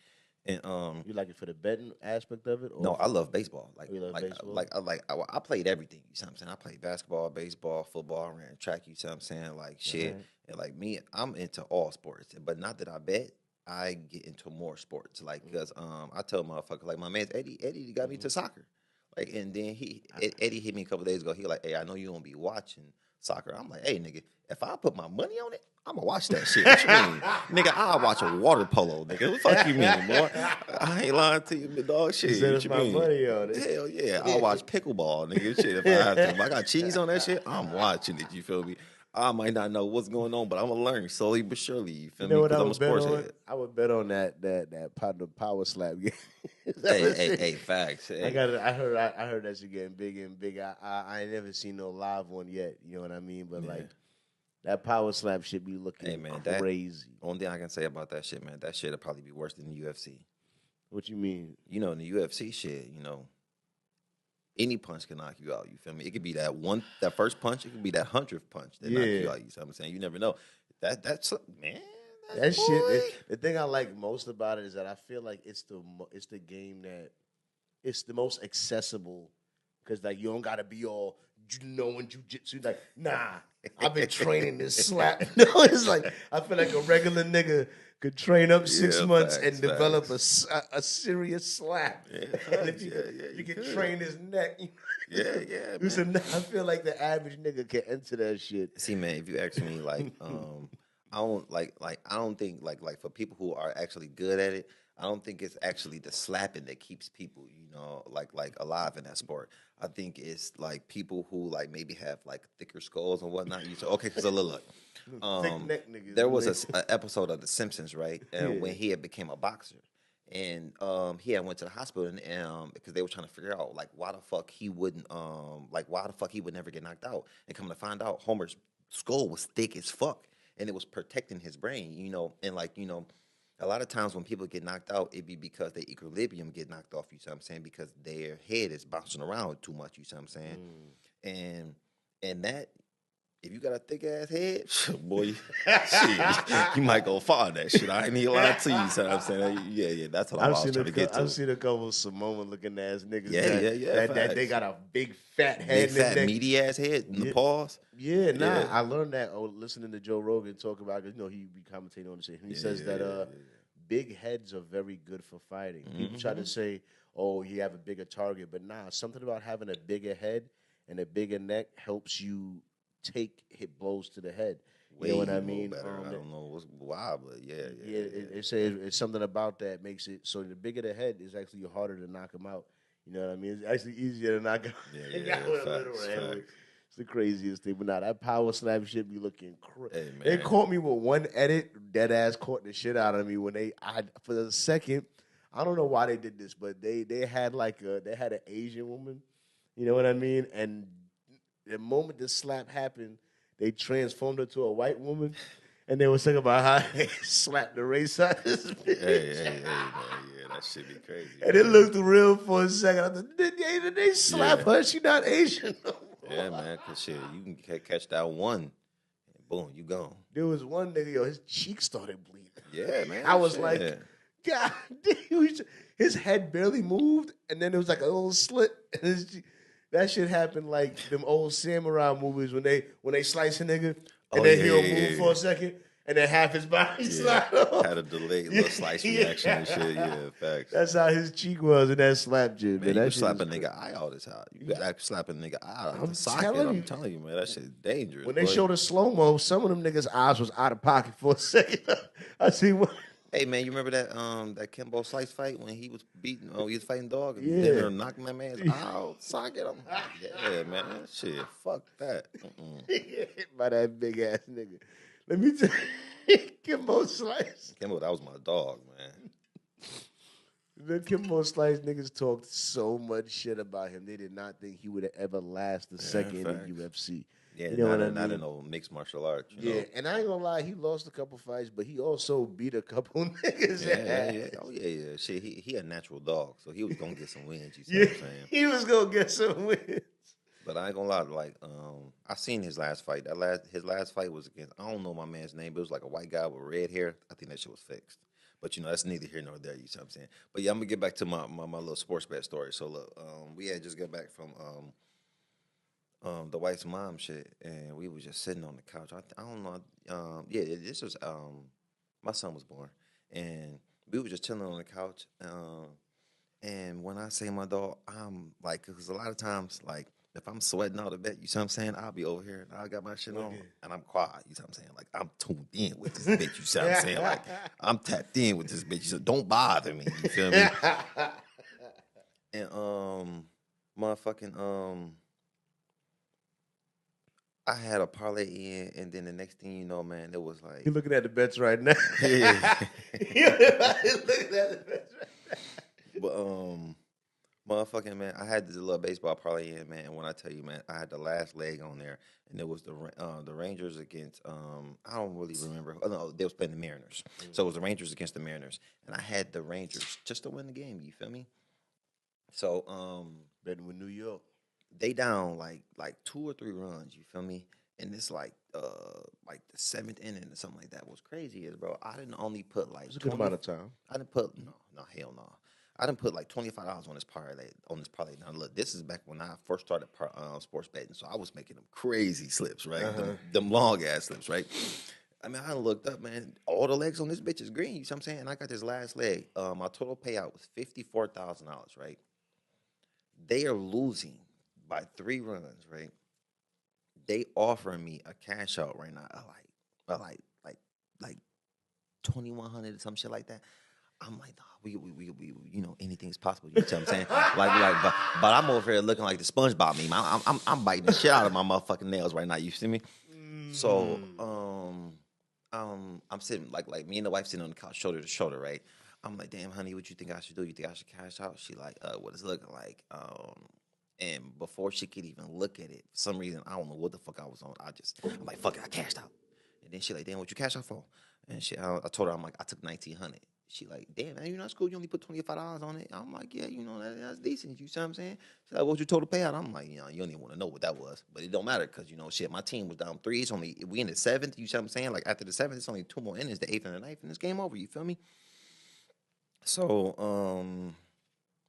And you like it for the betting aspect of it? Or no, I love baseball. Baseball? I played everything. You see what I'm saying? I played basketball, baseball, football, ran track. You see what I'm saying? Like shit. Right. And like me, I'm into all sports. But not that I bet. I get into more sports. Like because I tell motherfuckers like my man Eddie got me to soccer. Like and then Eddie hit me a couple days ago. He like, hey, I know you don't be watching soccer. I'm like, hey nigga, if I put my money on it, I'm gonna watch that shit. What you mean? Nigga, I'll watch a water polo, nigga. What the fuck you mean, boy? I ain't lying to you, dog. Shit. What you mean? Money on it. Hell yeah. I'll watch pickleball, nigga. Shit, if I have to. If I got cheese on that shit, I'm watching it. You feel me? I might not know what's going on, but I'm gonna learn slowly but surely. You feel me? Because I'm a sports head. I would bet on that power slap game. hey, facts. Hey. I heard that shit getting bigger and bigger. I ain't never seen no live one yet. You know what I mean? But like. That power slap should be looking crazy. Only thing I can say about that shit, man, that shit'll probably be worse than the UFC. What you mean? In the UFC shit, any punch can knock you out. You feel me? It could be that first punch. It could be that 100th punch that knock you out. You see what I'm saying? You never know. That's man. That shit. The thing I like most about it is that I feel like it's the game that it's the most accessible because like you don't gotta be all knowing jujitsu. Like nah. I've been training this slap. No, it's like I feel like a regular nigga could train up 6 months and develop a serious slap. Yeah, and if you can train his neck. Yeah. Listen, I feel like the average nigga can enter that shit. See, man, if you ask me, like, I don't I don't think for people who are actually good at it, I don't think it's actually the slapping that keeps people, alive in that sport. I think it's like people who like maybe have like thicker skulls and whatnot. You say, okay, because look, Thick neck niggas. there was a episode of The Simpsons, right? And when Yeah. he had became a boxer, and he had went to the hospital, and because they were trying to figure out like why the fuck he wouldn't why the fuck he would never get knocked out, and come to find out Homer's skull was thick as fuck, and it was protecting his brain, and a lot of times when people get knocked out, it be because their equilibrium get knocked off, you see what I'm saying? Because their head is bouncing around too much, you see what I'm saying? And that, if you got a thick ass head, boy, shit, you might go far in that shit. I ain't even lie to you, you see what I'm saying? Yeah, that's what I was trying to get to. I've seen a couple of Samoan looking ass niggas. Yeah. That they got a big fat Big head. fat meaty ass head in the paws. Yeah, I learned that listening to Joe Rogan talk about it. He be commentating on the shit. He says that big heads are very good for fighting. People try to say, oh, you have a bigger target, but nah, something about having a bigger head and a bigger neck helps you hit blows to the head. You know what I mean? Better. I don't know why, but yeah. It says it's something about that makes it so the bigger the head is actually harder to knock him out. You know what I mean? It's actually easier to knock him out. It's the craziest thing. But now that power slam shit be looking crazy. Hey, they caught me with one edit. Dead ass caught the shit out of me when for the second. I don't know why they did this, but they had an Asian woman. You know what I mean? And the moment the slap happened, they transformed her to a white woman, and they were saying about how they slapped the race out of this bitch. Hey, man, yeah, that shit be crazy. And it looked real for a second. I thought, did they slap her? She not Asian no more. Yeah, man, because shit, you can catch that one, and boom, you gone. There was one nigga, his cheek started bleeding. Yeah, man. I was like, God damn, his head barely moved, and then there was like a little slit, and that shit happened like them old samurai movies when they slice a nigga and then he'll move for a second and then half his body slide off. Had a delayed little slice reaction and shit. Yeah, facts. That's how his cheek was in that slap shit. Man, you slap a nigga eye all the time. You got to slap a nigga eye out of the socket. I'm telling you, man, that shit's dangerous. When they showed the slow-mo, some of them niggas' eyes was out of pocket for a second. I see what. Hey man, you remember that Kimbo Slice fight when he was beating, he was fighting dog and they were knocking that man's out socket? Yeah, man, shit, fuck that. Hit by that big ass nigga. Let me tell you, Kimbo Slice. Kimbo, that was my dog, man. The Kimbo Slice niggas talked so much shit about him. They did not think he would ever last a second in the UFC. Yeah, you know not in no mixed martial arts. You know? And I ain't gonna lie, he lost a couple fights, but he also beat a couple niggas. Yeah. Oh yeah. Shit, he a natural dog, so he was gonna get some wins. You see what I'm saying? He was gonna get some wins. But I ain't gonna lie, I seen his last fight. His last fight was against, I don't know my man's name, but it was like a white guy with red hair. I think that shit was fixed. But that's neither here nor there. You see what I'm saying? But yeah, I'm gonna get back to my little sports bet story. So look, we had just got back from the wife's mom shit, and we was just sitting on the couch. I don't know. This was my son was born, and we were just chilling on the couch. And when I say my dog, I'm like, because a lot of times, like, if I'm sweating out a bit, you see what I'm saying? I'll be over here and I got my shit on, and I'm quiet. You see what I'm saying? Like, I'm tuned in with this bitch. You see what I'm saying? Like, I'm tapped in with this bitch. So don't bother me. You feel me? And motherfucking I had a parlay in, and then the next thing you know, man, it was like... You're looking at the bets right now. Yeah. You're looking at the bets right now. But, motherfucking, man, I had this little baseball parlay in, man, and when I tell you, man, I had the last leg on there, and it was the Rangers against, I don't really remember. Oh, no, they was playing the Mariners. So it was the Rangers against the Mariners, and I had the Rangers just to win the game, you feel me? So, betting with New York. They down like 2 or 3 runs, you feel me? And it's like the 7th inning or something like that. What's crazy is, bro, I didn't only put like... It's a good amount of time. I didn't put... No, hell no. I didn't put like $25 on this parlay. Now, look, this is back when I first started sports betting, so I was making them crazy slips, right? Them long-ass slips, right? I mean, I looked up, man, all the legs on this bitch is green, you know what I'm saying? And I got this last leg. My total payout was $54,000, right? They are losing by 3 runs, right? They offering me a cash out right now, like like 2,100 or some shit like that. I'm like, nah, we anything's possible. You know what I'm saying? but I'm over here looking like the SpongeBob meme. I'm biting the shit out of my motherfucking nails right now. You see me? So, I'm sitting like me and the wife sitting on the couch, shoulder to shoulder, right? I'm like, damn, honey, what you think I should do? You think I should cash out? She like, what it's looking like? And before she could even look at it, for some reason, I don't know what the fuck I was on. I'm like, fuck it, I cashed out. And then she like, damn, what you cash out for? And I told her, I'm like, I took 1,900. She like, damn, man, that's cool. You only put $25 on it. I'm like, yeah, that's decent. You see what I'm saying? She like, what you told to pay out? I'm like, you don't even want to know what that was. But it don't matter because, shit, my team was down 3. It's only, we in the 7th. You see what I'm saying? Like, after the 7th, it's only 2 more innings, the 8th and the 9th, and it's game over. You feel me? So,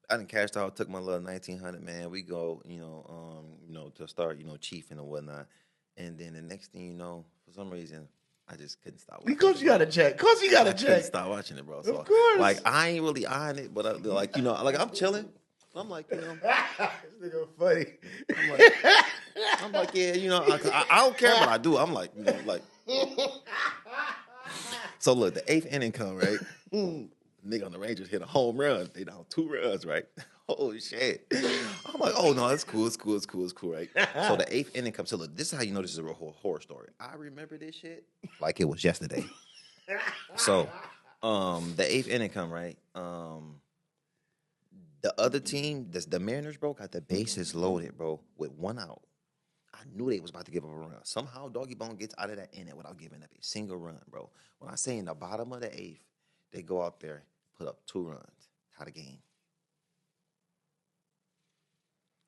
I done cashed out, took my little 1,900, man. We go, to start, chiefing and whatnot. And then the next thing you know, for some reason, I just couldn't stop watching it. Because you got to check. Because you got to check. Couldn't stop watching it, bro. So, of course. Like, I ain't really eyeing it, but, I'm chilling. I'm like, This nigga funny. I'm like, yeah, I don't care what I do. I'm like, So, look, the 8th inning come, right? Nigga on the Rangers hit a home run. They down 2 runs, right? Holy shit. I'm like, oh, no, it's cool, right? So the 8th inning comes. So look, this is how you know this is a real horror story. I remember this shit like it was yesterday. So the 8th inning come, right? The other team, the Mariners, bro, got the bases loaded, bro, with 1 out. I knew they was about to give up a run. Somehow Doggy Bone gets out of that inning without giving up a single run, bro. When I say in the bottom of the 8th, they go out there, put up 2 runs, tie the game.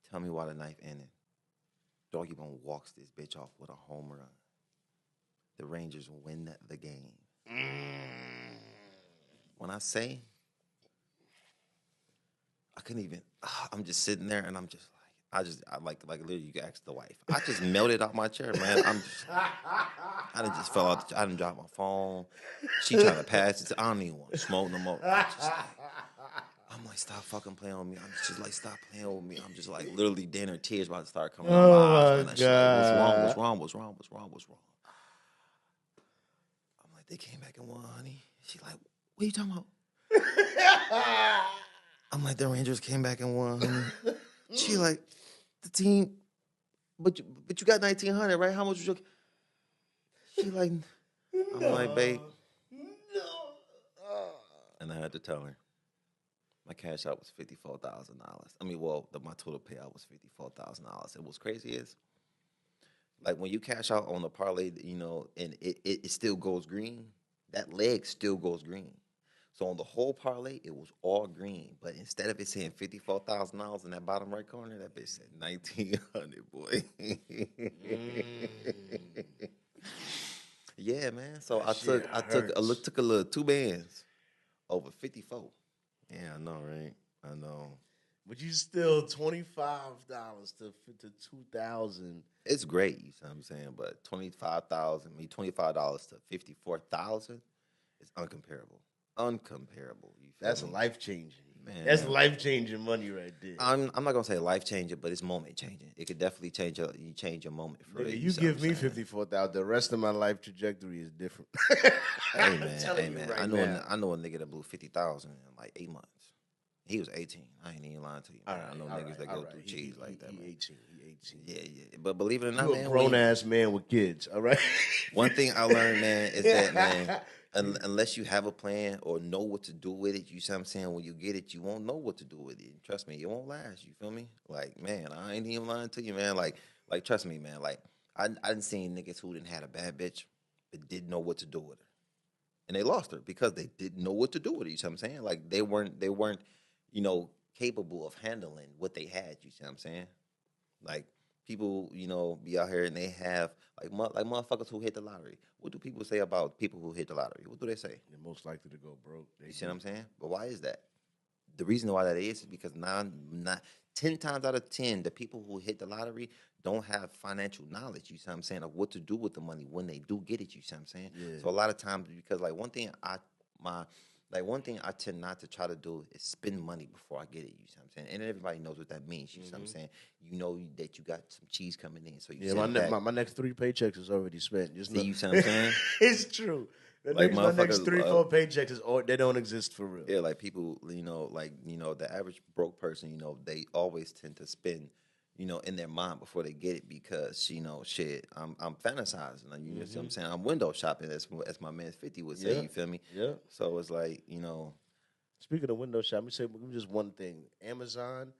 Tell me why the 9th inning, Doggy Bone walks this bitch off with a home run. The Rangers win the game. When I say, I couldn't even, I'm just sitting there and I'm just like, literally you can ask the wife. I just melted out my chair, man. I done just fell out. I done dropped my phone. She trying to pass it. I don't even want to smoke no more. I'm like, stop fucking playing with me. I'm just like, stop playing with me. I'm just like, literally, dinner, tears about to start coming out my eyes. My God. What's wrong? I'm like, they came back and won, honey. She like, what are you talking about? I'm like, the Rangers came back and won, honey. She like, the team, but you got 1,900, right? How much was your? She like, I'm like, babe. And I had to tell her. My cash out was $54,000. I mean, my total payout was $54,000. And what's crazy is, like, when you cash out on the parlay, and it still goes green, that leg still goes green. So on the whole parlay, it was all green. But instead of it saying $54,000 in that bottom right corner, that bitch said 1,900, boy. Yeah, man. So I took a little 2 bands over 54. Yeah, I know, right? I know. But you still $25 to $2,000. It's great, you know what I'm saying? But $25 to $54,000 is uncomparable. You That's me? life-changing. Man, that's life-changing money right there. I'm not going to say life-changing, but it's moment-changing. It could definitely change your moment for you. You give me $54,000, the rest of my life trajectory is different. Hey, man. Right I know a nigga that blew $50,000 in like 8 months. He was 18. I ain't even lying to you. Man. I know niggas that go through cheese like that. He man. 18. Yeah. But believe it or not, you man. a grown-ass man with kids, all right? One thing I learned, man, is that, man, unless you have a plan or know what to do with it, you see what I'm saying? When you get it, you won't know what to do with it. Trust me, it won't last. You feel me? Like, man, I ain't even lying to you, man. Like trust me, man. Like, I done seen niggas who didn't had a bad bitch but didn't know what to do with her. And they lost her because they didn't know what to do with her. You see what I'm saying? Like, they weren't, capable of handling what they had. You see what I'm saying? Like, people, be out here and they have, like motherfuckers who hit the lottery. What do people say about people who hit the lottery? What do they say? They're most likely to go broke. You see what I'm saying? But why is that? The reason why that is because 10 times out of 10, the people who hit the lottery don't have financial knowledge, you see what I'm saying, of what to do with the money when they do get it, you see what I'm saying? Yeah. So a lot of times, because like one thing I tend not to try to do is spend money before I get it, you see what I'm saying? And everybody knows what that means, you see what I'm saying? You know that you got some cheese coming in, so you my next 3 paychecks is already spent. Just see, you see what I'm saying? It's true. The Like my next motherfuckers, 3-4 paychecks is all, they don't exist for real. yeah, like people, the average broke person, they always tend to spend, in their mind before they get it because, shit, I'm fantasizing. Like, you know what I'm saying? I'm window shopping, as my man 50 would say. Yeah. You feel me? Yeah. So it's like, Speaking of window shop, let me just one thing. Amazon.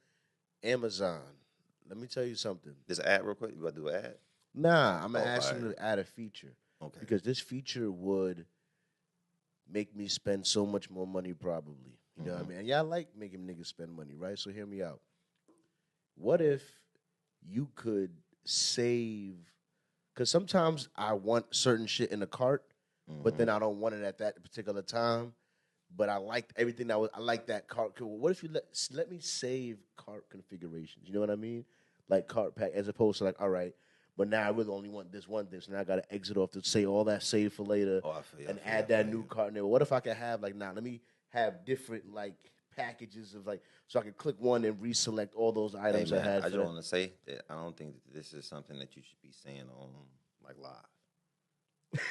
Let me tell you something. this ad real quick. You about to do an ad? Nah, I'm gonna Oh, ask all them right. to add a feature. Okay. Because this feature would make me spend so much more money probably. You know what I mean? And y'all like making niggas spend money, right? So hear me out. What if you could save, because sometimes I want certain shit in the cart, but then I don't want it at that particular time. But I liked everything I like that cart. What if you let me save cart configurations? You know what I mean? Like cart pack, as opposed to like, all right, but now I really only want this one thing, so now I got to exit off to say all that save for later and add that new cart in there. What if I could have like, let me have different like packages of like, so I can click one and reselect all those items Hey, man, I had. I just want to say that I don't think that this is something that you should be saying on like live.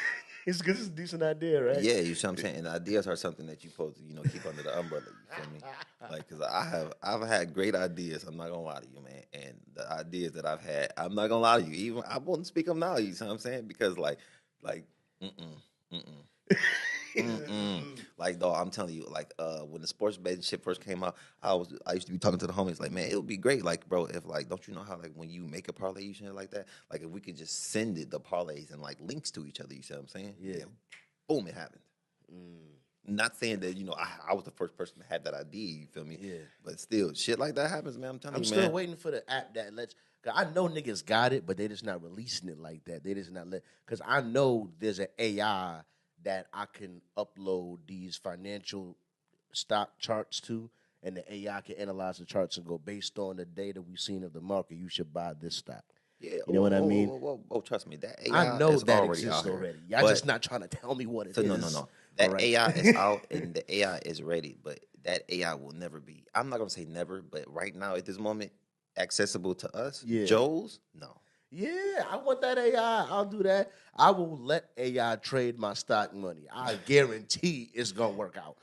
It's because it's a decent idea, right? Yeah, you see what I'm saying? And ideas are something that you're supposed to, keep under the umbrella. You feel me? Like, cause I've had great ideas. I'm not gonna lie to you, man. And the ideas that I've had, I'm not gonna lie to you. Even I wouldn't speak them now. You see what I'm saying? Because like, like, dog, I'm telling you, like, when the sports betting shit first came out, I used to be talking to the homies like, man, it would be great, like, bro, if like, don't you know how like when you make a parlay, you shit like that, like if we could just send it the parlays and like links to each other, you see what I'm saying? Yeah. Boom, it happened. Not saying that I was the first person to have that idea. You feel me? Yeah. But still, shit like that happens, man. I'm telling I'm you, still man. waiting for the app that lets. Cause I know niggas got it, but they just not releasing it like that. They just not let. Cause I know there's an AI that I can upload these financial stock charts to, and the AI can analyze the charts and go based on the data we've seen of the market. You should buy this stock. Yeah, You know what I mean? Trust me, that I AI know is that already exists out here. already. Y'all But- just not trying to tell me what it So is. no. That All right. AI is out and the AI is ready, but that AI will never be. I'm not gonna say never, but right now at this moment, accessible to us, Yeah. Joes, no. Yeah, I want that AI. I'll do that. I will let AI trade my stock money. I guarantee it's gonna work out.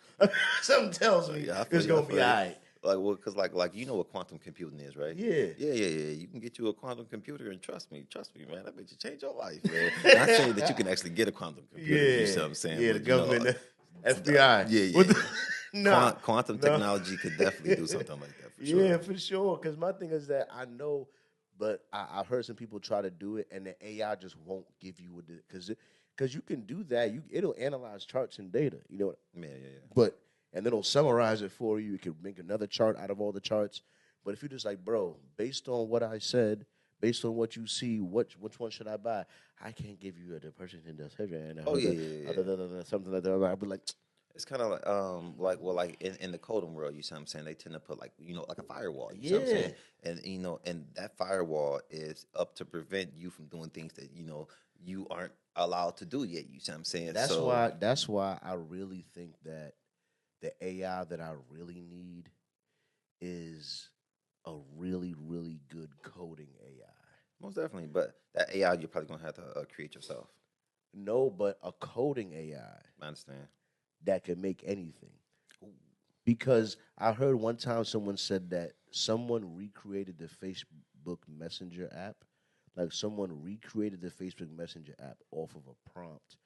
Something tells me Yeah, I feel it's you, I gonna be feel you. all right. Like, well, cause like you know what quantum computing is, right? Yeah. Yeah. You can get you a quantum computer, and trust me, man, that makes you change your life, man. Not saying that you can actually get a quantum computer. Yeah, You see what I'm saying? yeah. But, The government, the FBI. Yeah. What the- nah, Quantum no. technology could definitely do something like that for sure. Yeah, for sure. Because my thing is that I know, but I've heard some people try to do it, and the AI just won't give you because you can do that. It'll analyze charts and data. You know, Yeah. but and then it'll summarize it for you. You can make another chart out of all the charts. But if you're just like, bro, based on what I said, based on what you see, which one should I buy? I can't give you the person in the heaven. Oh, yeah. Something like that. I'd be like, It's kind of like in the coding world, you see what I'm saying? They tend to put like a firewall. You see what I'm saying? And that firewall is up to prevent you from doing things that you aren't allowed to do yet. You see what I'm saying? that's why I really think that the AI that I really need is a really, really good coding AI. Most definitely, but that AI you're probably gonna have to create yourself. No, but a coding AI I understand. that can make anything. Because I heard one time someone said that someone recreated the Facebook Messenger app. Like someone recreated the Facebook Messenger app off of a prompt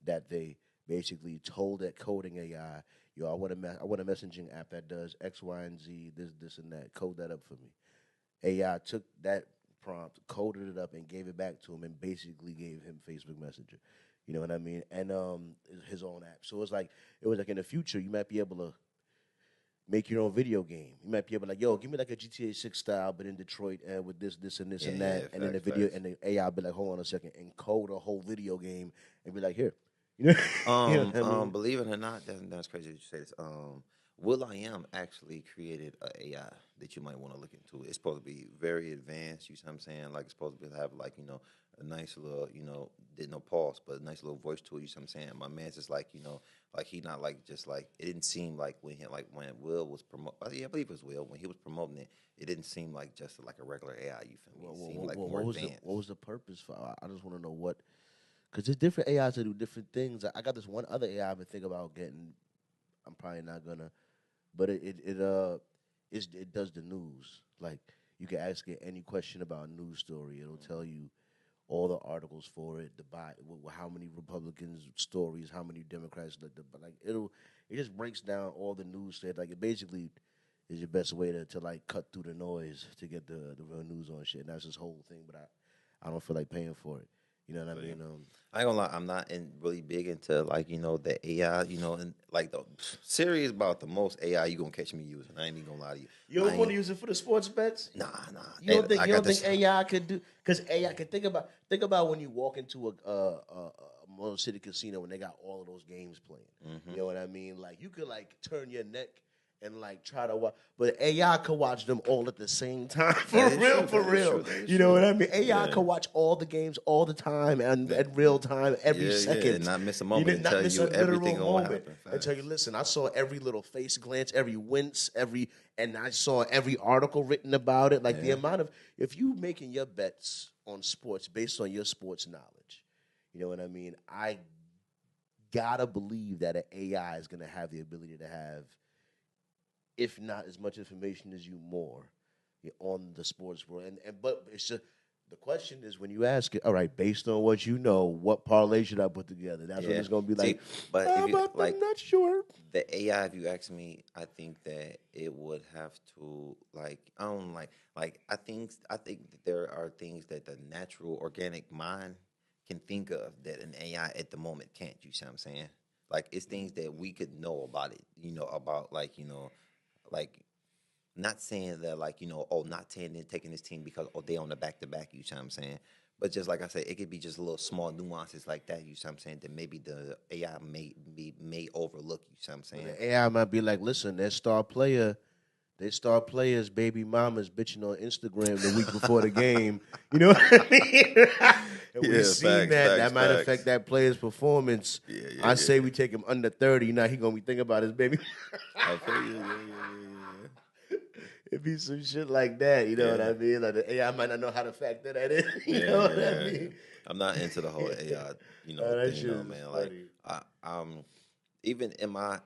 that they basically told that coding AI, I want a messaging app that does X, Y, and Z, this, and that. Code that up for me. AI took that prompt, coded it up, and gave it back to him, and basically gave him Facebook Messenger. You know what I mean? And his own app. So it was like in the future, you might be able to make your own video game. You might be able to give me like a GTA 6 style, but in Detroit with this, and this, and that. And then the video, and the AI be like, hold on a second, and code a whole video game and be like, here. You know what I mean? Believe it or not, that's crazy that you say this. Will I Am actually created an AI that you might want to look into. It's supposed to be very advanced. You see what I'm saying? Like it's supposed to have like a nice little did no pause, but a nice little voice to it. You see what I'm saying? My man's just like like he not like just like it didn't seem like when Will was promoting. I believe it was Will when he was promoting it. It didn't seem like just like a regular AI. You feel me? It seemed like more advanced. What was the purpose for? I just want to know what. Because there's different AIs that do different things. I got this one other AI I've been thinking about getting. I'm probably not gonna, but it does the news. Like you can ask it any question about a news story. It'll tell you all the articles for it, how many Republicans stories, how many Democrats, like it just breaks down all the news. Like it basically is your best way to like cut through the noise to get the real news on shit. And that's this whole thing, but I don't feel like paying for it. You know what I mean? I ain't gonna lie, I'm not really big into like the AI, and like the serious about the most AI you gonna catch me using. I ain't even gonna lie to you. You don't want to use it for the sports bets? Nah. You don't think AI could do? Because AI can think about when you walk into a Motor City casino when they got all of those games playing. You know what I mean? Like you could like turn your neck and like try to watch, but AI could watch them all at the same time. For real. You know what I mean? AI could watch all the games all the time and at real time, every second, and not miss a moment, and tell you everything on what happened. And tell you, listen, I saw every little face glance, every wince, and I saw every article written about it. Like the amount of, if you making your bets on sports based on your sports knowledge, you know what I mean? I gotta believe that an AI is gonna have the ability to have, if not as much information as you, more on the sports world. But it's just, the question is when you ask it, all right, based on what you know, what parlay should I put together? That's what it's going to be like. But if you, I'm not sure. The AI, if you ask me, I think that it would have to I think that there are things that the natural organic mind can think of that an AI at the moment can't. You see what I'm saying? Like it's things that we could know about it. About like, not saying that not saying they're taking this team because they on the back to back. You see what I'm saying? But just like I said, it could be just little small nuances like that. You see what I'm saying? That maybe the AI may overlook. You see what I'm saying? The AI might be like, listen, their star players, baby mamas bitching on Instagram the week before the game. You know what I mean? And we've seen that might affect that player's performance. I say we take him under 30. Now he gonna be thinking about his baby. It'd be some shit like that, you know what I mean? Like the AI might not know how to factor that in. You know what I mean? I'm not into the whole AI, thing, man. Like even in my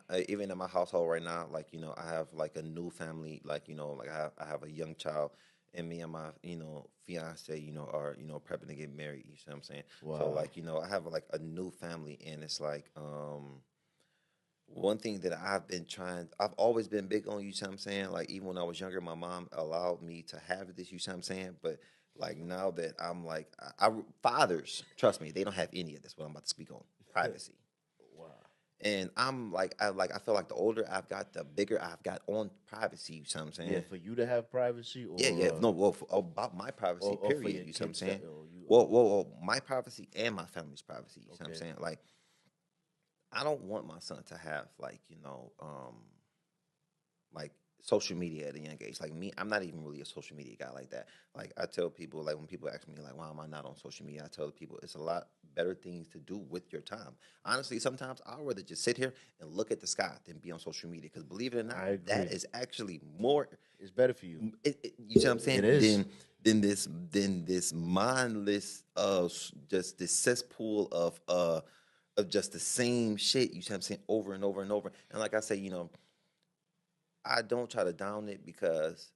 household right now, I have like a new family, I have a young child, and me and my fiance, are prepping to get married. You see what I'm saying? Wow. So I have like a new family, and it's like one thing that I've always been big on, you see what I'm saying? Like, even when I was younger, my mom allowed me to have this, you see what I'm saying? But, like, now that I'm, like, fathers, trust me, they don't have any of this, what I'm about to speak on, privacy. Wow. And I'm, I feel like the older I've got, the bigger I've got on privacy, you see what I'm saying? Yeah, for you to have privacy? Or, about my privacy, period, you see what I'm saying? My privacy and my family's privacy, you see what I'm saying? Like, I don't want my son to have social media at a young age. Like me, I'm not even really a social media guy like that. Like I tell people, like when people ask me, like, why am I not on social media? I tell people it's a lot better things to do with your time. Honestly, sometimes I'd rather just sit here and look at the sky than be on social media. Because believe it or not, that is actually more. It's better for you. You see what I'm saying? It is. Than this mindless just this cesspool of just the same shit, you see what I'm saying, over and over and over. And like I say, I don't try to down it because,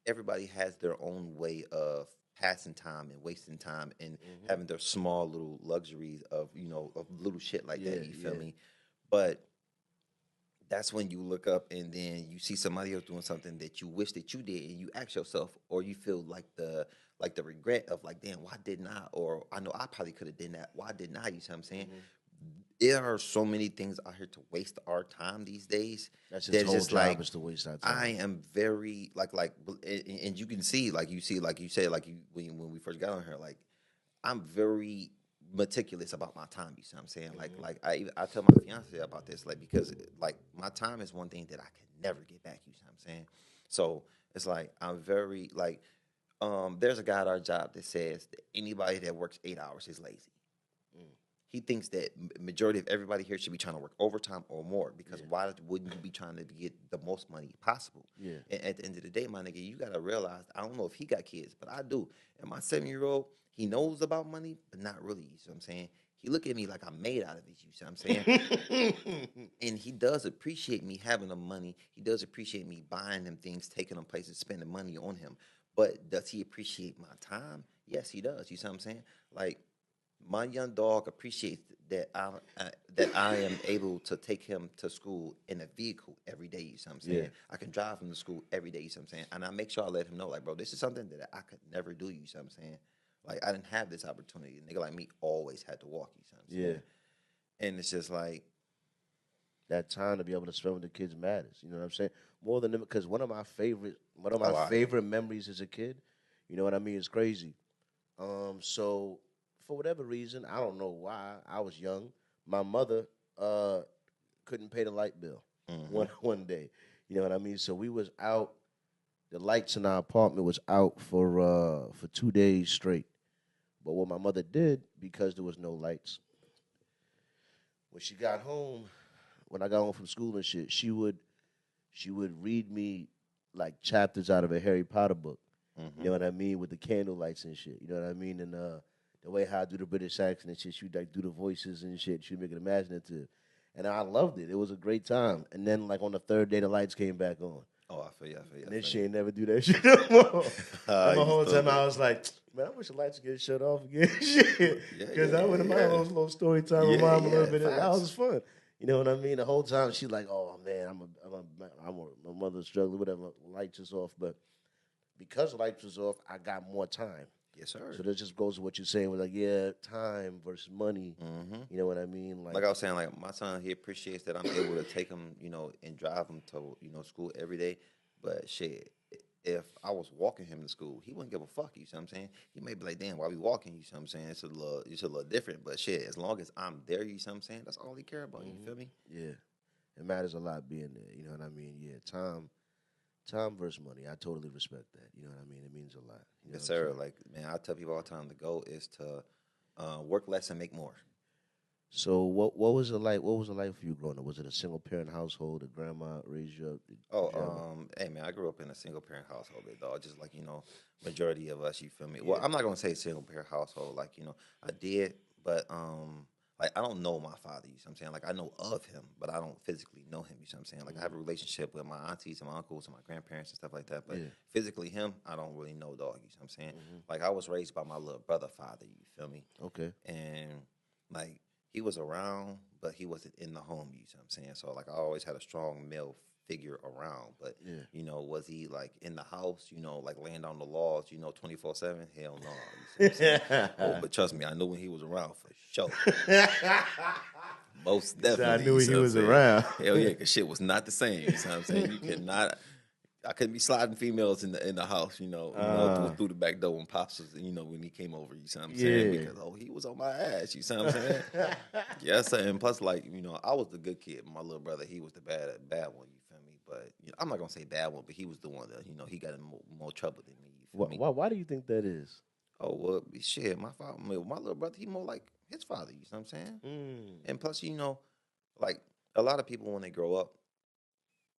everybody has their own way of passing time and wasting time and having their small little luxuries of little shit like that, you feel me? But that's when you look up and then you see somebody else doing something that you wish that you did, and you ask yourself, or you feel like the regret of like, damn, why didn't I? Or I know I probably could have done that. Why didn't I? You see what I'm saying? There are so many things out here to waste our time these days. That's his whole job, is to waste our time. I am very and you can see, like you said, when we first got on here, like I'm very meticulous about my time. You see what I'm saying? Like I tell my fiance about this, like, because like my time is one thing that I can never get back. You see what I'm saying? So it's like I'm very there's a guy at our job that says that anybody that works 8 hours is lazy. he thinks that majority of everybody here should be trying to work overtime or more because why wouldn't you be trying to get the most money possible? Yeah. And at the end of the day, my nigga, you gotta realize I don't know if he got kids, but I do. And my 7-year-old, he knows about money, but not really. You see what I'm saying? He look at me like I'm made out of it. You see what I'm saying? And he does appreciate me having the money. He does appreciate me buying him things, taking him places, spending money on him. But does he appreciate my time? Yes, he does. You see what I'm saying? Like, my young dog appreciates that I am able to take him to school in a vehicle every day. You see what I'm saying? Yeah. I can drive him to school every day. You see what I'm saying? And I make sure I let him know, like, bro, this is something that I could never do. You see what I'm saying? Like, I didn't have this opportunity. A nigga like me always had to walk. You see what I'm saying? Yeah. And it's just like, that time to be able to spend with the kids matters. You know what I'm saying? More than because one of my favorite memories as a kid, you know what I mean, is crazy. So for whatever reason, I don't know why, I was young. My mother couldn't pay the light bill one day. You know what I mean? So we was out. The lights in our apartment was out for 2 days straight. But what my mother did, because there was no lights, when she got home, when I got home from school and shit, she would read me like chapters out of a Harry Potter book. You know what I mean? With the candle lights and shit. You know what I mean? And the way how I do the British accent and shit, she would like do the voices and shit. She would make it imaginative. And I loved it. It was a great time. And then like on the third day, the lights came back on. oh, I feel you. And then she ain't never do that shit no more. And my You whole still time do. I was like, man, I wish the lights would get shut off again. Shit. Because I went in my own little story time with mom a little bit. That was fun. You know what I mean? The whole time she's like, oh man, my mother's struggling, whatever, lights is off. But because the lights was off, I got more time. Yes, sir. So that just goes to what you're saying. With like, yeah, time versus money. You know what I mean? Like I was saying, like my son, he appreciates that I'm able to take him, you know, and drive him to, you know, school every day. But shit, if I was walking him to school, he wouldn't give a fuck. You see what I'm saying? He may be like, damn, why we walking? You see what I'm saying? It's a little different. But shit, as long as I'm there, you see what I'm saying? That's all he care about. You feel me? Yeah, it matters a lot being there. You know what I mean? Yeah, time versus money. I totally respect that. You know what I mean? It means a lot. You know Yes, what I'm sir. saying? Like, man, I tell people all the time, the goal is to work less and make more. So what was it like? What was it like for you growing up? Was it a single parent household? Did grandma raise you up? Hey man, I grew up in a single parent household, big dog. Just like, you know, majority of us, you feel me? Well, I'm not gonna say single parent household, like, you know, I did, but like I don't know my father, you see what I'm saying? Like I know of him, but I don't physically know him, you see what I'm saying? Like I have a relationship with my aunties and my uncles and my grandparents and stuff like that, but physically him, I don't really know, dog, you see what I'm saying? Like I was raised by my little brother father, you feel me? Okay. And like he was around, but he wasn't in the home, you see what I'm saying? So like I always had a strong male figure around, but you know, was he like in the house, you know, like laying down the laws, you know, 24/7? Hell no. You see what I'm saying? Oh, but trust me, I knew when he was around for sure. Most definitely. I knew you he see what I'm was saying? around. Hell yeah, because shit was not the same. You see what I'm saying? You cannot. I couldn't be sliding females in the house, you know, through the back door when Pops was, you know, when he came over, you see what I'm saying? Because, he was on my ass, you see what I'm saying? Yes, sir. And plus, like, you know, I was the good kid. My little brother, he was the bad one, you feel me? But, you know, I'm not going to say bad one, but he was the one that, you know, he got in more trouble than me, you feel me? Why do you think that is? Oh, well, shit, my little brother, he more like his father, you see what I'm saying? And plus, you know, like, a lot of people, when they grow up,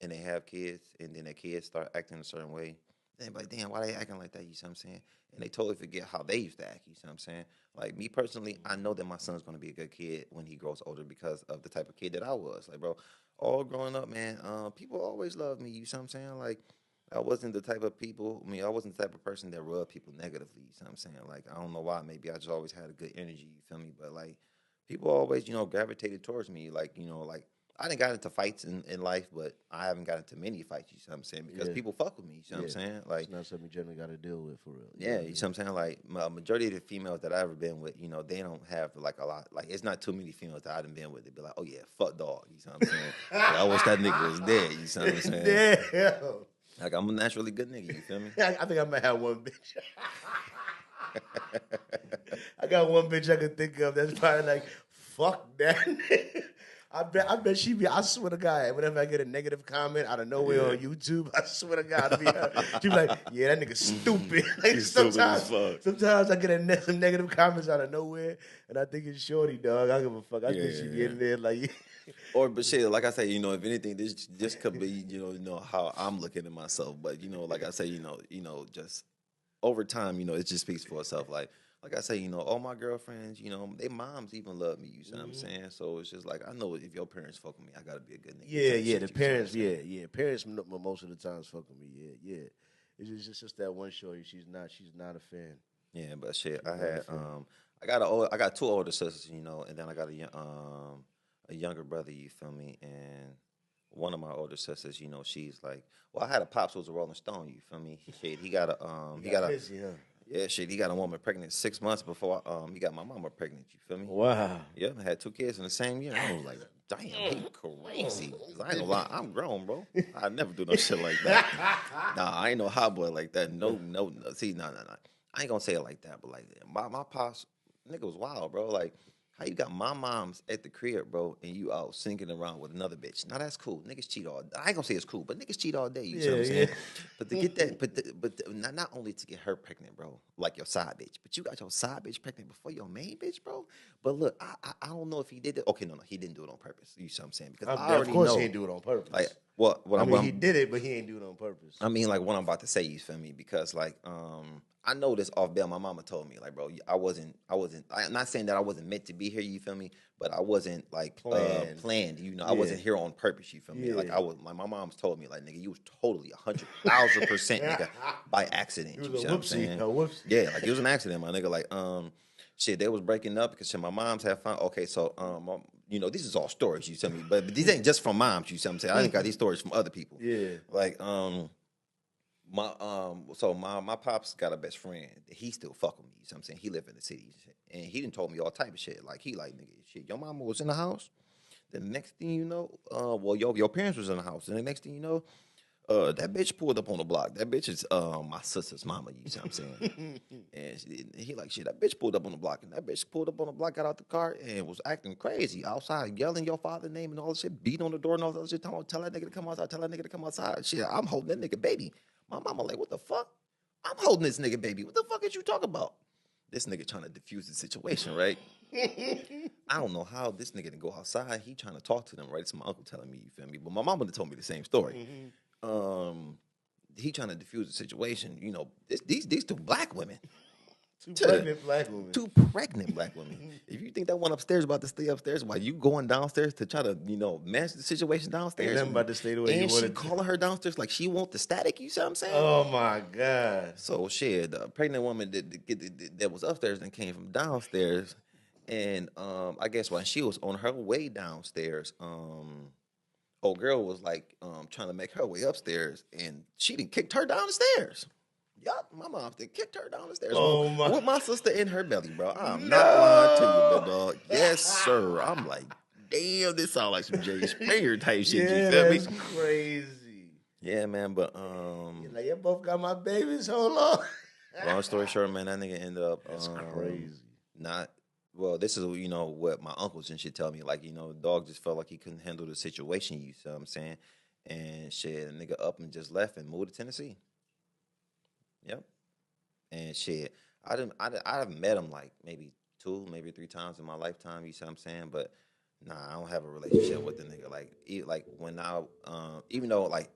and they have kids, and then their kids start acting a certain way, they be like, damn, why they acting like that, you see what I'm saying? And they totally forget how they used to act, you see what I'm saying? Like, me personally, I know that my son's going to be a good kid when he grows older because of the type of kid that I was. Like, bro, all growing up, man, people always loved me, you see what I'm saying? Like, I wasn't the type of person that rubbed people negatively, you see what I'm saying? Like, I don't know why, maybe I just always had a good energy, you feel me? But, like, people always, you know, gravitated towards me, like, you know, like, I didn't got into fights in life, but I haven't got into many fights, you see what I'm saying? Because people fuck with me, you see what I'm saying? Like, it's not something you generally got to deal with, for real. Yeah, you see what I'm saying? Like, majority of the females that I've ever been with, you know, they don't have, like, a lot. Like, it's not too many females that I've been with. They be like, oh, yeah, fuck dog, you see what I'm saying? Like, I wish that nigga was dead, you see what I'm saying? Damn. Like, I'm a naturally good nigga, you feel me? I think I might have one bitch. I got one bitch I can think of that's probably like, fuck that. I bet she be. I swear to God, whenever I get a negative comment out of nowhere on YouTube, I swear to God, she be like, "Yeah, that nigga stupid." Like, He's stupid as fuck. sometimes I get some negative comments out of nowhere, and I think it's Shorty, dog. I give a fuck. I think she be in there like. But shit, like I say, if anything, this could be, how I'm looking at myself. But like I say, just over time, it just speaks for itself. Like I say, all my girlfriends, their moms even love me. You see what I'm saying? So it's just like I know if your parents fuck with me, I gotta be a good nigga. Yeah, the parents, parents most of the times fuck with me. Yeah. It's just that one shorty. She's not a fan. Yeah, but shit, I got two older sisters, and then I got a younger brother. You feel me? And one of my older sisters, she's like, well, I had a pops who was a Rolling Stone. You feel me? Shit, he got a woman pregnant 6 months before he got my mama pregnant. You feel me? Wow. Yeah, I had 2 kids in the same year. I was like, damn, he crazy. 'Cause I ain't gonna lie, I'm grown, bro. I never do no shit like that. Nah, I ain't no hot boy like that. No. See, no. I ain't gonna say it like that, but like my pops, nigga was wild, bro. Like, how you got my mom's at the crib, bro, and you out sinking around with another bitch? Now that's cool. Niggas cheat all day. I ain't gonna say it's cool, but niggas cheat all day. You see what I'm saying? But to get that, but not only to get her pregnant, bro, like your side bitch, but you got your side bitch pregnant before your main bitch, bro. But look, I don't know if he did it. Okay, no, he didn't do it on purpose. You see what I'm saying? Because I already of course know, he didn't do it on purpose. Like, he did it, but he ain't do it on purpose. I mean, like what I'm about to say, you feel me? Because like, I know this off bail. My mama told me, like, bro, I'm not saying that I wasn't meant to be here, you feel me? But I wasn't like planned. I wasn't here on purpose, you feel me? Like my mom's told me, like, nigga, you was totally 100,000% nigga by accident. It You was see a what I'm saying? whoopsie. Yeah, like it was an accident, my nigga. Like, shit, they was breaking up because shit, my moms had found. Okay, so this is all stories, you see me? But these ain't just from moms, you see what I'm saying? I didn't got these stories from other people. Yeah. Like, my pops got a best friend. He still fuck with me. You know what I'm saying? He live in the city. And he done told me all type of shit. Like, he like, nigga, shit, your mama was in the house. Then the next thing you know, your parents was in the house. And the next thing you know, that bitch pulled up on the block. That bitch is my sister's mama, you see what I'm saying? And he like, shit, that bitch pulled up on the block. And that bitch pulled up on the block, got out the car, and was acting crazy outside, yelling your father's name and all this shit, beating on the door and all that shit, tell that nigga to come outside, tell that nigga to come outside. Shit, I'm holding that nigga baby. My mama like, what the fuck? I'm holding this nigga baby. What the fuck is you talking about? This nigga trying to diffuse the situation, right? I don't know how this nigga didn't go outside. He trying to talk to them, right? It's my uncle telling me, you feel me? But my mama told me the same story. He trying to diffuse the situation. These 2 black women. Two pregnant black women. 2 pregnant black women. If you think that one upstairs about to stay upstairs while you going downstairs to try to, manage the situation downstairs. Ain't nothing about to stay the way you want. want And she calling her downstairs like she want the static, you see what I'm saying? Oh, my God. So, shit, the pregnant woman that was upstairs and came from downstairs. And I guess when she was on her way downstairs, old girl was like trying to make her way upstairs. And she done kicked her down the stairs. Yup, my mom done kicked her down the stairs with my sister in her belly, bro. I'm not lying to you, big dog. Yes, sir. I'm like, damn, this sound like some Jerry Springer type shit. Yeah, you feel me? That's crazy. Yeah, man, but like, you both got my babies. Hold on. Long story short, man, that nigga ended up That's crazy. This is what my uncles and shit tell me. Like, the dog just felt like he couldn't handle the situation. You see what I'm saying? And shit, a nigga up and just left and moved to Tennessee. Yep. And shit, I've met him like maybe 2, maybe 3 times in my lifetime. You see what I'm saying? But nah, I don't have a relationship with the nigga. Like when even though like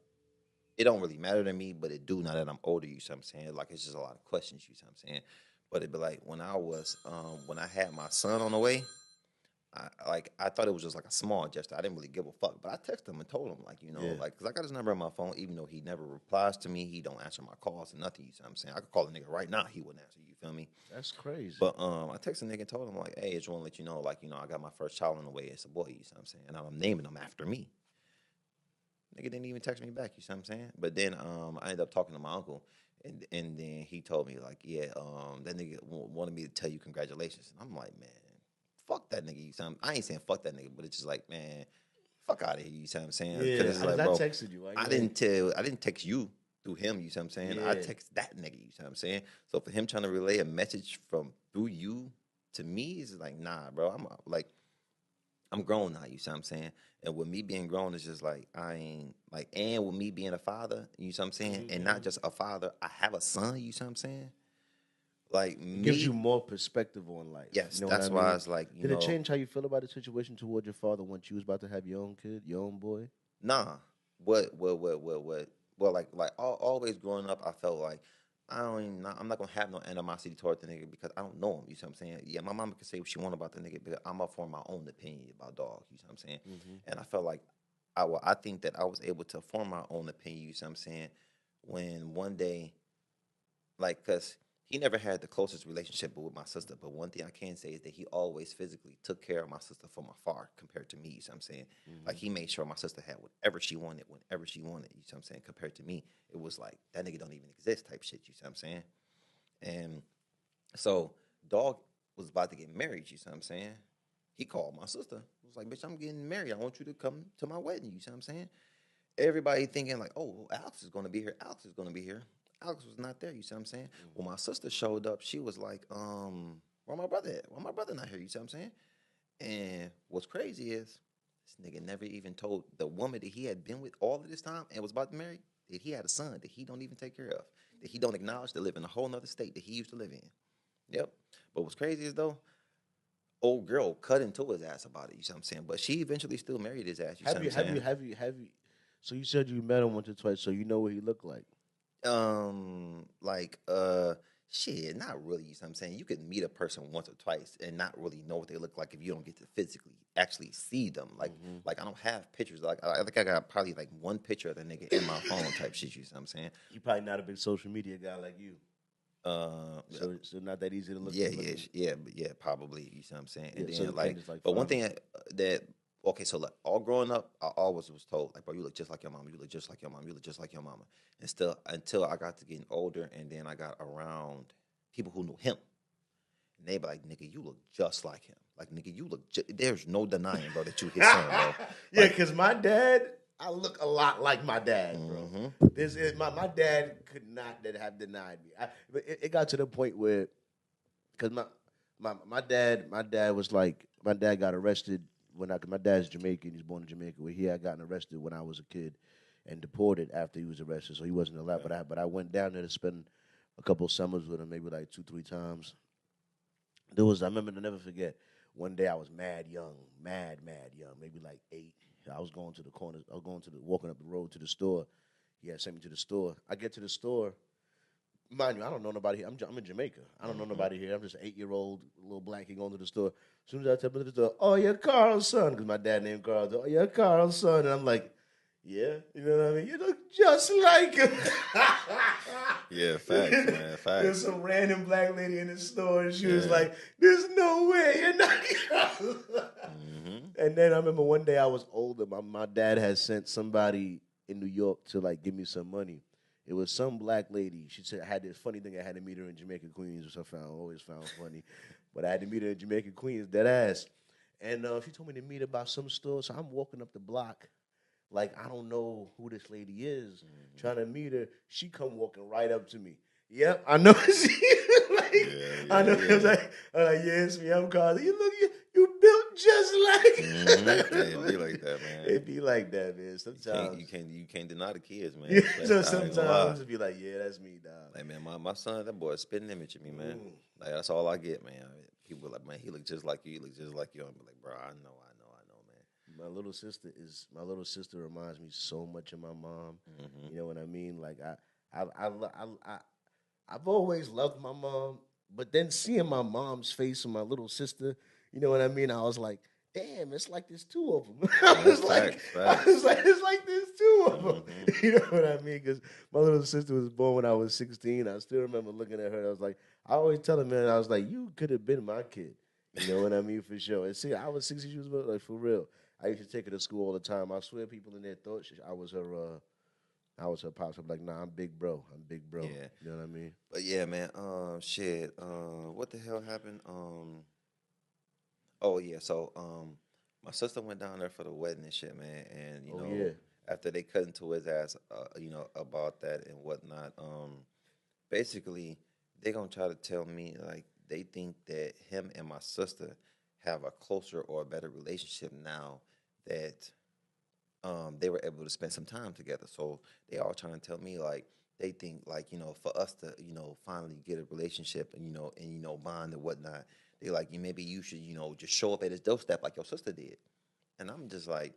it don't really matter to me, but it do now that I'm older. You see what I'm saying? Like it's just a lot of questions. You see what I'm saying? But it'd be like when I had my son on the way. I thought it was just like a small gesture. I didn't really give a fuck, but I texted him and told him because I got his number on my phone. Even though he never replies to me, he don't answer my calls or nothing. You see what I'm saying? I could call a nigga right now, he wouldn't answer. You feel me? That's crazy. But I texted a nigga and told him like, hey, I just want to let you know, I got my first child on the way. It's a boy. You see what I'm saying? And I'm naming him after me. Nigga didn't even text me back. You see what I'm saying? But then I ended up talking to my uncle. And then he told me like, yeah, that nigga wanted me to tell you congratulations. And I'm like, man. Fuck that nigga, you see what I ain't saying fuck that nigga, but it's just like, man, fuck out of here, you see what I'm saying? Yeah, it's like, I bro, texted you. I didn't text you through him, you see what I'm saying? Yeah. I text that nigga, you see what I'm saying? So for him trying to relay a message through you to me, is like, nah, bro. I'm like, I'm grown now, you see what I'm saying? And with me being grown, it's just like, I ain't, like, and with me being a father, you see what I'm saying? And not just a father, I have a son, you see what I'm saying? Like, It gives you me, more perspective on life. yes, You know what I that's why mean? it's like, you Did it know, change how you feel about the situation toward your father once you was about to have your own kid, your own boy? nah. What? Well, like always growing up, I felt like I don't even, I'm not gonna have no animosity toward the nigga because I don't know him. You see what I'm saying? Yeah, my mama can say what she want about the nigga, but I'm up for my own opinion about dog. You see what I'm saying? And I felt like I think that I was able to form my own opinion. You see what I'm saying? When one day, like, cause he never had the closest relationship with my sister, but one thing I can say is that he always physically took care of my sister from afar compared to me. You see what I'm saying? Like he made sure my sister had whatever she wanted, whenever she wanted. You see what I'm saying? Compared to me, it was like that nigga don't even exist type shit. You see what I'm saying? And so dog was about to get married. You see what I'm saying? He called my sister. He was like, "Bitch, I'm getting married. I want you to come to my wedding." You see what I'm saying? Everybody thinking like, "Oh, Alex is gonna be here. Alex is gonna be here." Alex was not there. You see what I'm saying? When my sister showed up, she was like, where my brother at? Why my brother not here?" You see what I'm saying? And what's crazy is this nigga never even told the woman that he had been with all of this time and was about to marry that he had a son that he don't even take care of, that he don't acknowledge to live in a whole nother state that he used to live in. Yep. But what's crazy is though, old girl cut into his ass about it. You see what I'm saying? But she eventually still married his ass. You see what I'm saying? Have you? So you said you met him once or twice, so you know what he looked like. Like shit, not really. You know what I'm saying? You could meet a person once or twice and not really know what they look like if you don't get to physically actually see them. Like I don't have pictures. Like I think I got probably like one picture of the nigga in my phone type shit. You know what I'm saying? You probably not a big social media guy like you, so not that easy to look. But yeah, probably. You see what I'm saying? And Yeah, so then you like, can't just like. but one Find thing that okay, so like all growing up, I always was told like, bro, you look just like your mama. You look just like your mom. You look just like your mama. And still until I got to getting older, and then I got around people who knew him, and they be like, nigga, you look just like him. Like nigga, you look. There's no denying, bro, that you his son, bro. Yeah, Like, because my dad, I look a lot like my dad, bro. This is my dad could not that have denied me. But it got to the point where, because my dad was like, my dad got arrested when my dad's Jamaican. He's born in Jamaica. Where he had gotten arrested when I was a kid, and deported after he was arrested. So he wasn't allowed. But I went down there to spend a couple of summers with him, maybe like 2-3 times. I remember to never forget. One day I was mad young, mad young, maybe like 8. I was going to the corner. I was walking up the road to the store. He had sent me to the store. I get to the store. Mind you, I don't know nobody here. I'm in Jamaica. I don't know nobody here. I'm just an 8-year-old little black kid going to the store. As soon as I step into the store, "Oh, you're Carl's son," because my dad named Carl. "Oh, you're Carl's son," and I'm like, "Yeah," you know what I mean? "You look just like him." yeah, facts, man, facts. There's some random black lady in the store, and she was like, "There's no way you're not." And then I remember one day I was older. My dad had sent somebody in New York to like give me some money. It was some black lady. She said I had this funny thing. I had to meet her in Jamaica, Queens, which always found funny. But I had to meet her in Jamaica, Queens, dead ass. And she told me to meet her about some store. So I'm walking up the block, like I don't know who this lady is, trying to meet her. She come walking right up to me. "Yep, I know." She I know. Yeah. I'm like, "Yeah, it's me. I'm Carly. You built just like." It be like that, man. It be like that, man. Sometimes you can't deny the kids, man. Yeah, Like, so I ain't gonna lie. sometimes it be like, "Yeah, that's me, dog." Like man, my son, that boy, a spitting image of me, man. Like that's all I get, man. People like, man, he look just like you. He look just like you. I'm like, bro, I know, man. My little sister reminds me so much of my mom. You know what I mean? Like I've always loved my mom, but then seeing my mom's face and my little sister, you know what I mean? I was like, damn, it's like there's two of them. I was like, it's like there's two of them. You know what I mean? Because my little sister was born when I was 16. I still remember looking at her. I was like, I always tell her, man, I was like, you could have been my kid. You know what I mean? For sure. And see, I was 16 years old, like for real. I used to take her to school all the time. I swear people in there thought I was her pops. I'm like, nah, I'm big bro. Yeah. You know what I mean? But yeah, man. Shit. What the hell happened? Oh yeah. So my sister went down there for the wedding and shit, man. And you know, after they cut into his ass, you know, about that and whatnot. Basically, they gonna try to tell me like they think that him and my sister have a closer or a better relationship now that they were able to spend some time together. So they all trying to tell me like they think like, you know, for us to, you know, finally get a relationship and, you know, bond and whatnot, they like, maybe you should, you know, just show up at his doorstep like your sister did. And I'm just like,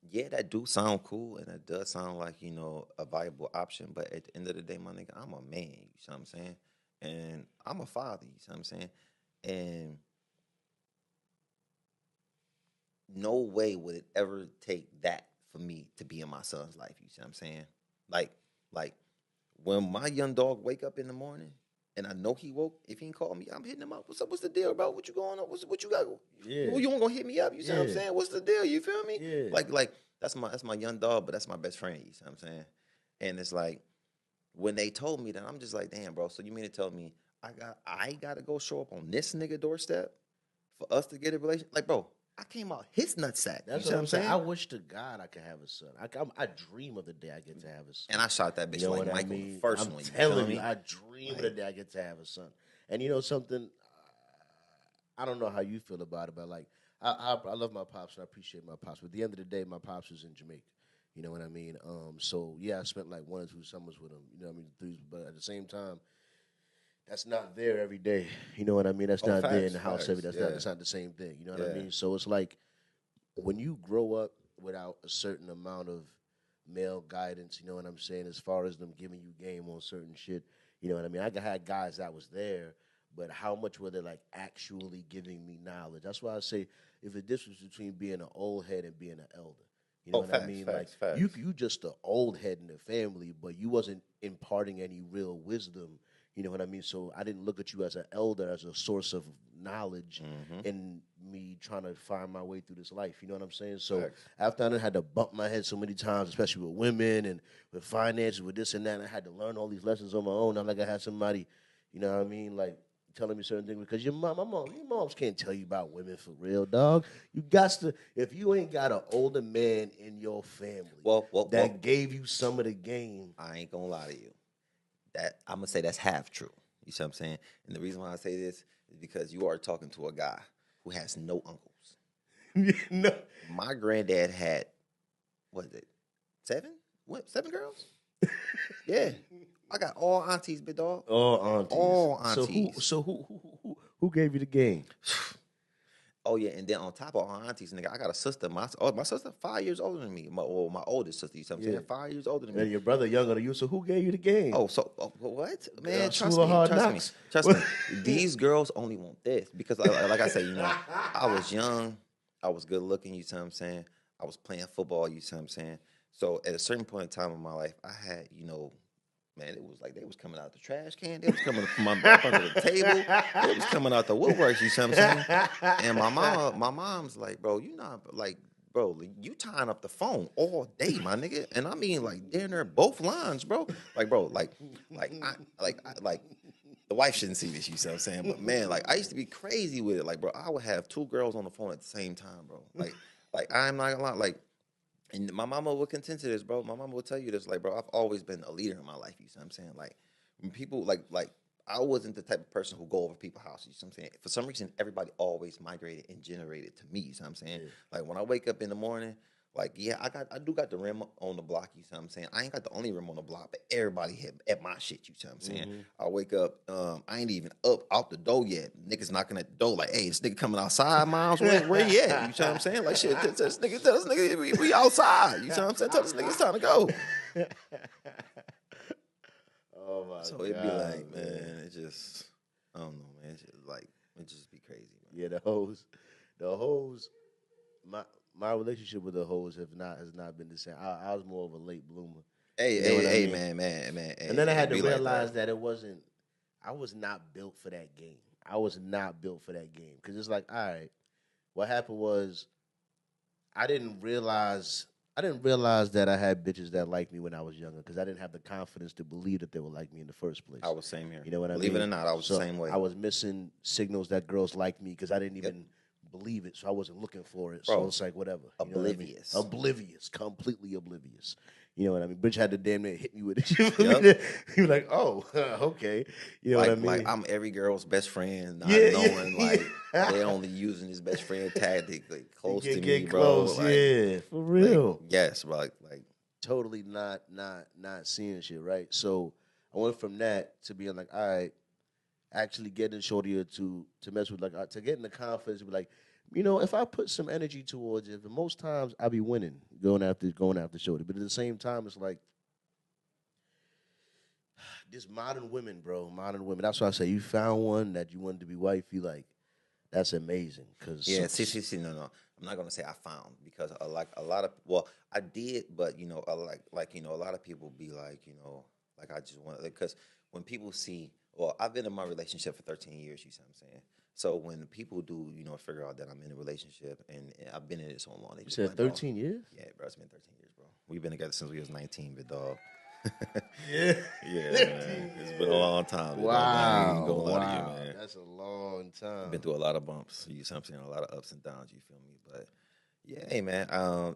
yeah, that do sound cool and that does sound like, you know, a viable option. But at the end of the day, my nigga, I'm a man, you see what I'm saying? And I'm a father, you see what I'm saying? And no way would it ever take that for me to be in my son's life, you see what I'm saying? Like when my young dog wake up in the morning and I know he woke, if he ain't call me, I'm hitting him up. What's up? What's the deal, bro? What you going on? What you got? Yeah. Well, you ain't gonna hit me up. You see what I'm saying? What's the deal? You feel me? Yeah. Like that's my young dog, but that's my best friend. You see what I'm saying? And it's like when they told me that, I'm just like, damn, bro. So you mean to tell me I gotta go show up on this nigga doorstep for us to get a relationship? Like, bro, I came out his nutsack. That's what I'm saying. I wish to God I could have a son. I dream of the day I get to have a son. And I shot that bitch you know like Michael the first I'm one. Telling you, I dream of the day I get to have a son. And you know something, I don't know how you feel about it, but like I love my pops and I appreciate my pops. But at the end of the day, my pops was in Jamaica. You know what I mean? So yeah, I spent like 1 or 2 summers with him. You know what I mean? But at the same time, that's not there every day. You know what I mean? That's not there in the house every day. That's not the same thing. You know what I mean? So it's like when you grow up without a certain amount of male guidance, you know what I'm saying, as far as them giving you game on certain shit, you know what I mean? I had guys that was there, but how much were they like actually giving me knowledge? That's why I say if the difference between being an old head and being an elder. You know what I mean? Facts. You just an old head in the family, but you wasn't imparting any real wisdom. You know what I mean? So I didn't look at you as an elder, as a source of knowledge in me trying to find my way through this life. You know what I'm saying? So after I had to bump my head so many times, especially with women and with finances, with this and that, I had to learn all these lessons on my own. Not like I had somebody, you know what I mean, like telling me certain things. Because your moms can't tell you about women for real, dog. You got to, if you ain't got an older man in your family that gave you some of the game. I ain't gonna lie to you. That I'm gonna say that's half true. You see what I'm saying? And the reason why I say this is because you are talking to a guy who has no uncles. No. My granddad had, what is it, 7? What, 7 girls? Yeah. I got all aunties, big dog. All aunties. So who gave you the game? Oh, yeah, and then on top of all aunties, nigga, I got a sister. My sister 5 years older than me. My oldest sister, you see what I'm saying? 5 years older than me. And your brother younger than you, so who gave you the game? Oh, so what? Man, trust me. These girls only want this because, like I said, you know, I was young. I was good looking, you see what I'm saying? I was playing football, you see what I'm saying? So at a certain point in time in my life, I had, you know, man, it was like they was coming out the trash can. They was coming from up under the table. They was coming out the woodworks, you see what I'm saying? And my mom's like, bro, you not like, bro, you tying up the phone all day, my nigga. And I mean, like, they're in there both lines, bro. Like, bro, like the wife shouldn't see this, you see what I'm saying? But man, like, I used to be crazy with it. Like, bro, I would have 2 girls on the phone at the same time, bro. Like I'm not gonna lie, like. And my mama would contend to this, bro. My mama would tell you this, like, bro, I've always been a leader in my life, you see what I'm saying? Like, when people, like, I wasn't the type of person who go over people's houses, you see what I'm saying? For some reason, everybody always migrated and generated to me, you see what I'm saying? Yeah. Like, when I wake up in the morning, like, yeah, I do got the rim on the block, you see what I'm saying? I ain't got the only rim on the block, but everybody hit at my shit, you see what I'm saying? I wake up, I ain't even up out the door yet. Niggas knocking at the door like, hey, this nigga coming outside, Miles, where you at? You see what I'm saying? Like, shit, tell this nigga we outside, you see what I'm saying? Tell this nigga it's time to go. Oh, my God. So it'd be like, man, it just, I don't know, man. It just be crazy, man. Yeah, the hoes, my relationship with the hoes has not been the same. I was more of a late bloomer. Hey, man. And then I had to realize that it wasn't. I was not built for that game. I was not built for that game because it's like, all right, what happened was, I didn't realize that I had bitches that liked me when I was younger because I didn't have the confidence to believe that they would like me in the first place. I was same here. You know what I mean? Believe it or not, I was the same way. I was missing signals that girls liked me because I didn't even believe it, so I wasn't looking for it. Bro, so it's like whatever. Oblivious. You know what I mean? Oblivious. Completely oblivious. You know what I mean? Bitch had to damn near hit me with it. You were like, oh, okay. You know what I mean? Like I'm every girl's best friend, not knowing like they only using his best friend tactic, like close to me, Get bro. close, Like, yeah, for real. like, yes, bro. Like, Totally not seeing shit, right? So I went from that to being like, all right, actually getting shorty to mess with, like, to get in the confidence, be like, if I put some energy towards it, most times I be winning, going after shorty. But at the same time, it's like this modern women, bro, modern women. That's why I say you found one that you wanted to be wifey, like that's amazing. Cause yeah, see, no. I'm not gonna say I found because like a lot of I did, but a lot of people be like, like I just want because when people see, I've been in my relationship for 13 years. You see what I'm saying? So when people do, figure out that I'm in a relationship and I've been in it so long, they you just said like, bro, 13 years? yeah, bro, it's been 13 years, bro. We've been together since we was 19, big dog. Yeah. Yeah, man. It's been a long time, big dog. I ain't even gonna lie to you, man. That's a long time. Been through a lot of bumps. You see what I'm saying? A lot of ups and downs. You feel me? But yeah, hey man,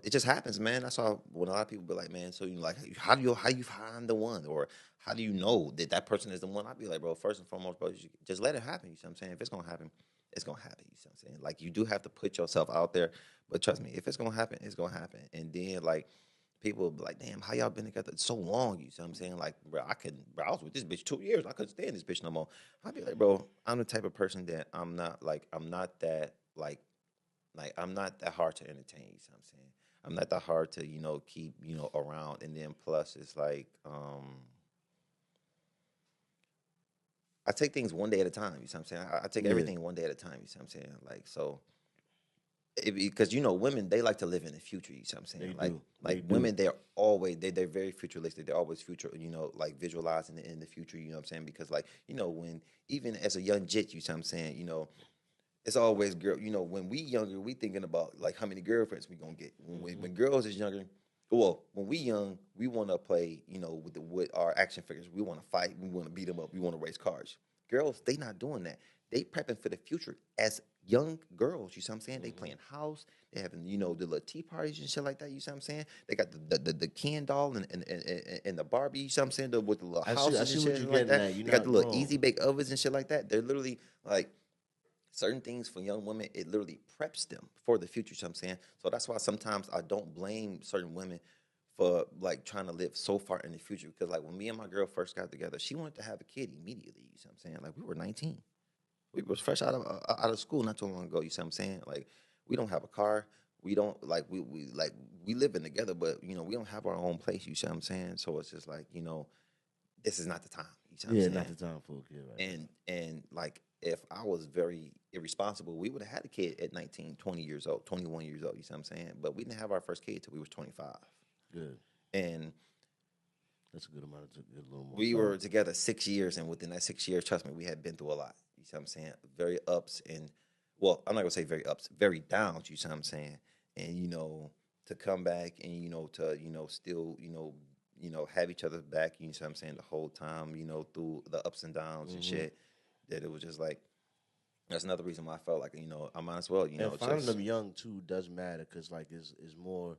it just happens, man. That's all. When a lot of people be like, man, so you like, how do you find the one, or how do you know that person is the one? I'd be like, bro, first and foremost, bro, you just let it happen. You see what I'm saying? If it's gonna happen, it's gonna happen. You see what I'm saying? Like you do have to put yourself out there, but trust me, if it's gonna happen, it's gonna happen. And then like people will be like, damn, how y'all been together so long? You see what I'm saying? Like, bro, I was with this bitch 2 years. I couldn't stand this bitch no more. I'd be like, bro, I'm the type of person that I'm not that I'm not that hard to entertain. You see what I'm saying? I'm not that hard to, keep, around. And then plus it's like, I take things one day at a time. You see what I'm saying? I take everything one day at a time. You see what I'm saying? Like, so because women, they like to live in the future. You see what I'm saying? Like women, they're very futuristic. They're always future, like visualizing in the future. You know what I'm saying? Because like when even as a young jit, you see what I'm saying? It's always girl. When we younger, we thinking about like how many girlfriends we gonna get. When girls is younger, when we young, we want to play. With our action figures, we want to fight. We want to beat them up. We want to race cars. Girls, they not doing that. They prepping for the future as young girls. You see what I'm saying? They playing house. They having the little tea parties and shit like that. You see what I'm saying? They got the Ken doll and the Barbie. You see what I'm saying? With the little houses and shit like that. They got the little easy bake ovens and shit like that. They're literally like. Certain things for young women, it literally preps them for the future. You know what I'm saying? So that's why sometimes I don't blame certain women for like trying to live so far in the future. Because like when me and my girl first got together, she wanted to have a kid immediately. You see what I'm saying? Like we were 19. We was fresh out of school not too long ago. You see what I'm saying? Like we don't have a car. We don't like we living together, but we don't have our own place. You see what I'm saying? So it's just like this is not the time. You see what I'm saying? Not the time for a kid. Right? And like if I was very irresponsible, we would have had a kid at 19, 20 years old, 21 years old. You see what I'm saying? But we didn't have our first kid till we was 25. Good. And that's a good amount of a little more. We were together 6 years, and within that 6 years, trust me, we had been through a lot. You see what I'm saying? Very ups and I'm not gonna say very ups, very downs. You see what I'm saying? And to come back and to still have each other back. You know what I'm saying? The whole time, through the ups and downs and shit. That it was just like that's another reason why I felt like I might as well and finding them young too does matter because like is more.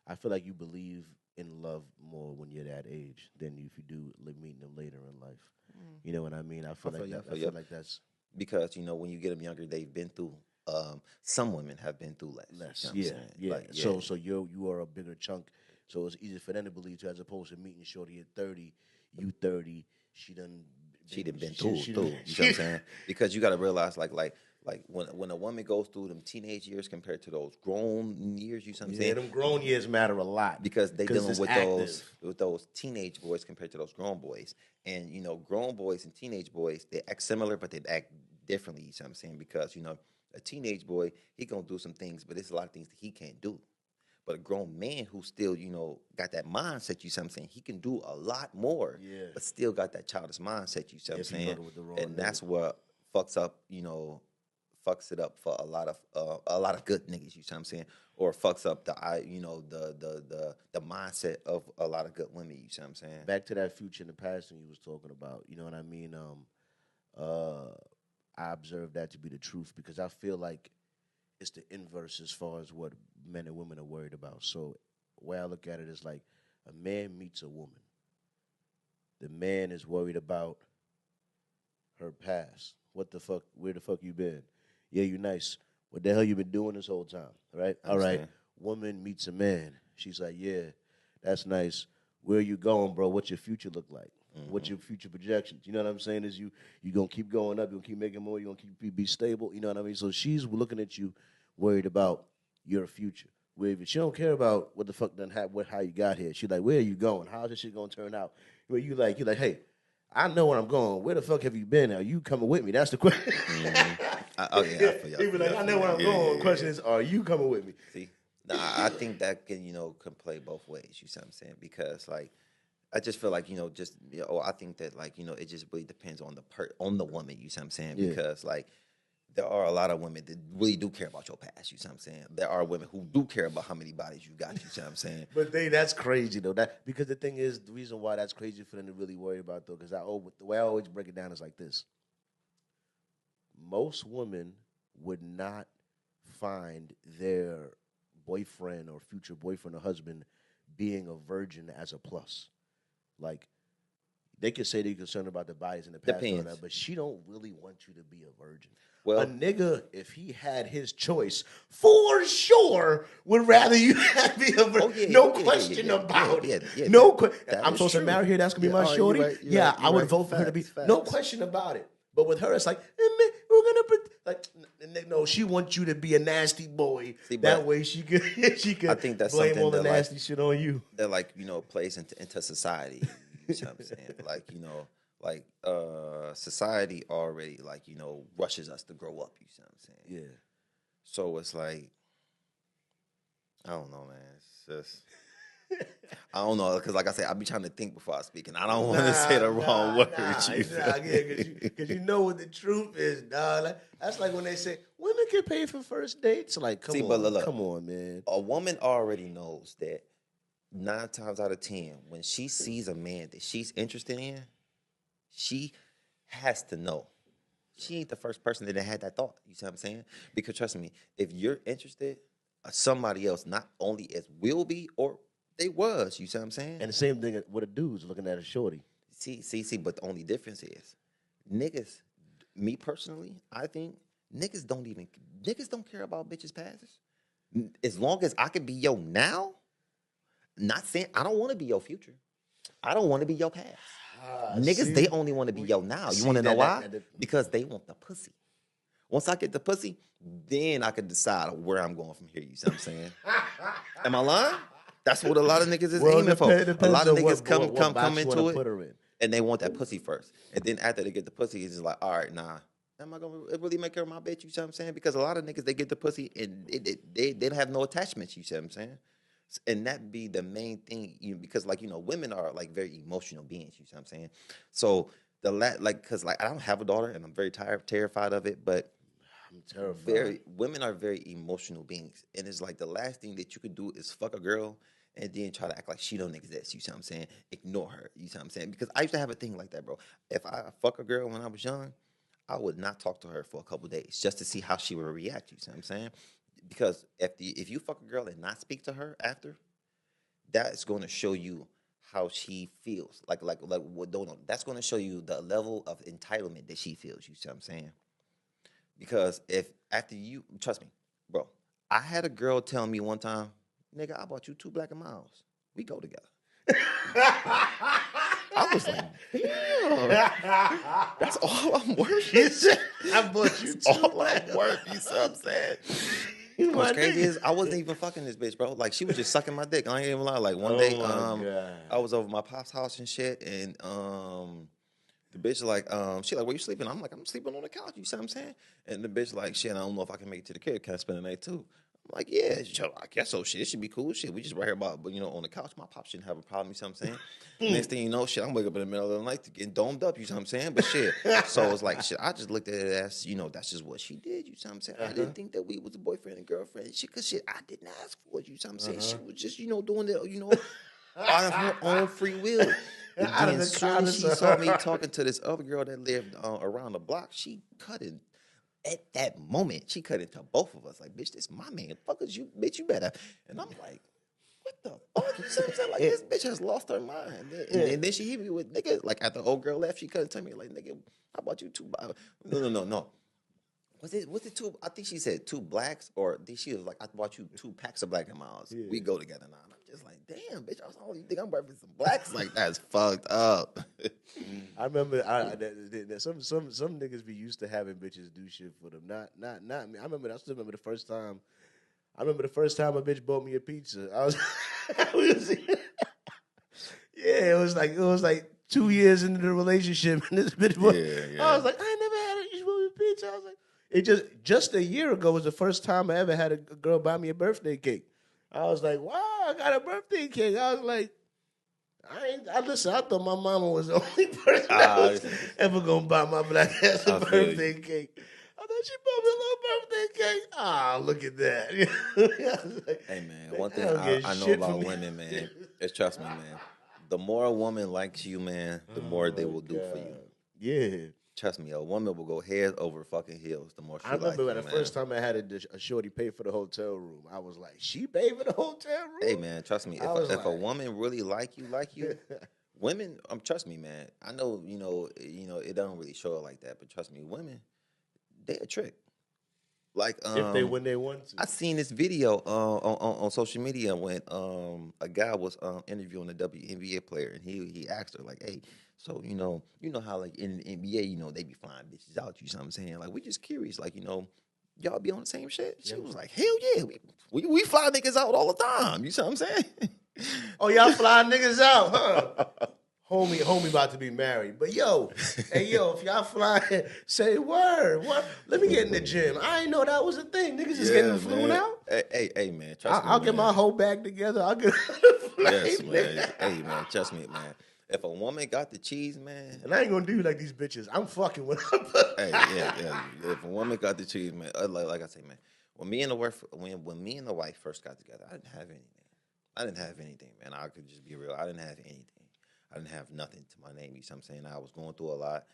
I feel like you believe in love more when you're that age than if you do meeting them later in life. You know what I mean? I feel like that's because when you get them younger, they've been through. Some women have been through less. You know yeah. Like, So you are a bigger chunk. So it's easier for them to believe to as opposed to meeting shorty at 30, you 30, she done been through. You know what I'm saying? Because you got to realize, like when a woman goes through them teenage years compared to those grown years, you know what I'm saying? Yeah, them grown years matter a lot because they dealing with those teenage boys compared to those grown boys, and grown boys and teenage boys, they act similar, but they act differently. You know what I'm saying? Because a teenage boy, he gonna do some things, but there's a lot of things that he can't do. But a grown man who still, got that mindset, you see what I'm saying? He can do a lot more, but still got that childish mindset, you see what I'm saying? And that's what fucks it up for a lot of good niggas, you see what I'm saying? Or fucks up the mindset of a lot of good women, you see what I'm saying? Back to that future in the past thing you was talking about, you know what I mean? I observe that to be the truth because I feel like it's the inverse as far as what men and women are worried about. So the way I look at it is like a man meets a woman. The man is worried about her past. What the fuck? Where the fuck you been? Yeah, you nice. What the hell you been doing this whole time? Right? All right. Understand. Woman meets a man. She's like, yeah, that's nice. Where you going, bro? What's your future look like? What's your future projections? You know what I'm saying? Is you gonna keep going up? You gonna keep making more? You gonna keep be stable? You know what I mean? So she's looking at you, worried about your future. Where she don't care about what the fuck done happened, how you got here. She's like, where are you going? How's this shit gonna turn out? Where you like, hey, I know where I'm going. Where the fuck have you been? Are you coming with me? That's the question. Oh yeah, I feel He be like, I know where I'm going. The question is, are you coming with me? See, I think that can play both ways. You see what I'm saying? Because like, I just feel like I think that like it just really depends on the woman. You see what I'm saying? Yeah. Because like, there are a lot of women that really do care about your past. You see what I'm saying? There are women who do care about how many bodies you got. You see what I'm saying? But that's crazy though. Because the thing is, the reason why that's crazy for them to really worry about though, because the way I always break it down is like this: most women would not find their boyfriend or future boyfriend or husband being a virgin as a plus. Like, they could say they're concerned about the bodies in the past, or that, but she don't really want you to be a virgin. Well, a nigga, if he had his choice, for sure would rather you be a virgin. No question about it. No question. I'm supposed to marry her. That's gonna be my shorty. You're I would vote for her to be. No question about it. But with her, it's like, we're gonna no. She wants you to be a nasty boy. See, that way she could. I think that's blame all the nasty shit on you. That plays into society. You know what I'm saying? Like society already rushes us to grow up. You see what I'm saying? Yeah. So it's like, I don't know, man. It's just. I don't know, because like I said, I be trying to think before I speak, and I don't want to say the wrong words. Because you know what the truth is, dog. That's like when they say women can pay for first dates. Like, come on, man. A woman already knows that 9 times out of 10, when she sees a man that she's interested in, she has to know. She ain't the first person that had that thought. You see what I'm saying? Because trust me, if you're interested, somebody else not only as will be or they was, you see what I'm saying? And the same thing with a dude's looking at a shorty. See, but the only difference is, niggas, me personally, I think niggas don't care about bitches' pasts. As long as I can be your now, not saying I don't want to be your future. I don't want to be your past. Niggas, they only want to be your now. You want to know why? Because they want the pussy. Once I get the pussy, then I can decide where I'm going from here. You see what I'm saying? Am I lying? That's what a lot of niggas is aiming for. A lot of niggas come into it, and they want that pussy first. And then after they get the pussy, it's just like, all right, nah. Am I going to really make her my bitch? You see what I'm saying? Because a lot of niggas, they get the pussy, and they don't have no attachments. You see what I'm saying? And that be the main thing, because women are very emotional beings. You see what I'm saying? So because I don't have a daughter, and I'm very terrified of it, but I'm terrified. Women are very emotional beings, and it's like the last thing that you could do is fuck a girl and then try to act like she don't exist. You see what I'm saying? Ignore her. You see what I'm saying? Because I used to have a thing like that, bro. If I fuck a girl when I was young, I would not talk to her for a couple of days just to see how she would react. You see what I'm saying? Because if you fuck a girl and not speak to her after, that's going to show you how she feels. That's going to show you the level of entitlement that she feels. You see what I'm saying? Because if after you, trust me, bro, I had a girl tell me one time, nigga, I bought you 2 Black & Milds. We go together. I was like, damn, that's all I'm worth. I bought you 2 all I'm worth. You see what I'm saying? What's crazy is I wasn't even fucking this bitch, bro. Like, she was just sucking my dick. I ain't even lie. Like, one day, I was over my pop's house and shit, and the bitch she like, where you sleeping? I'm like, I'm sleeping on the couch. You see what I'm saying? And the bitch like, shit, I don't know if I can make it to the crib. Can I spend the night too? I'm like, yeah, I guess so. Shit, it should be cool. Shit, we just right here on the couch. My pop shouldn't have a problem. You see what I'm saying? Next thing you know, shit, I'm wake up in the middle of the night to get domed up. You see what I'm saying? But shit, so it's like, shit, I just looked at it as, that's just what she did. You see what I'm saying? I didn't think that we was a boyfriend and girlfriend. Cause I didn't ask for it. You see what I'm saying? She was just, doing it, out of her own free will. And then as soon as she saw me talking to this other girl that lived around the block, she cut in. At that moment, she cut into both of us. Like, bitch, this my man. Fuck is you, bitch, you better. And I'm like, what the fuck? You see what I'm saying? Like, this bitch has lost her mind. And then she hit me with, nigga, like, after the old girl left, she cut into me, like, nigga, how about you 2 bottles? No. Was it two? I think she said 2 blacks, or I think she was like, I bought you 2 packs of Black and Milds. Yeah. We go together now. And I'm just like, damn, bitch, you think I'm repping some blacks? Like, that's fucked up. I remember some niggas be used to having bitches do shit for them. Not me. I still remember the first time. I remember the first time a bitch bought me a pizza. Yeah, it was like 2 years into the relationship, and this bitch. I was like, I ain't never had a bought me a pizza. I was like, it just a year ago was the first time I ever had a girl buy me a birthday cake. I was like, wow, I got a birthday cake. I was like, listen, I thought my mama was the only person that was ever gonna buy my black ass a birthday cake. I thought she bought me a little birthday cake. Ah, look at that. Like, hey man, one thing I know about women, man, is trust me, man. The more a woman likes you, man, the more they will do for you. Yeah. Trust me, a woman will go head over fucking heels the more she likes you, I remember the first time I had a shorty pay for the hotel room. I was like, she paid for the hotel room? Hey, man, trust me. If a woman really like you, women, trust me, man. I know, it don't really show it like that, but trust me, women, they a trick. Like, when they want to. I seen this video on social media when a guy was interviewing a WNBA player, and he asked her like, "Hey, so you know how like in the NBA, they be flying bitches out. You know what I'm saying? Like, we just curious, like y'all be on the same shit." She was like, "Hell yeah, we fly niggas out all the time." You see what I'm saying? Oh, y'all fly niggas out, huh? Homie about to be married. But if y'all flying, say word. What? Let me get in the gym. I ain't know that was a thing. Niggas is getting flown out. Hey, man, trust me. I'll get my whole bag together. I'll get yes, man. Hey, man, trust me, man. If a woman got the cheese, man, and I ain't gonna do like these bitches. I'm fucking with them. Hey, yeah. If a woman got the cheese, man, like I say, man, when me and the wife first got together, I didn't have anything, man. I could just be real. I didn't have anything. I didn't have nothing to my name. You know what I'm saying? I was going through a lot.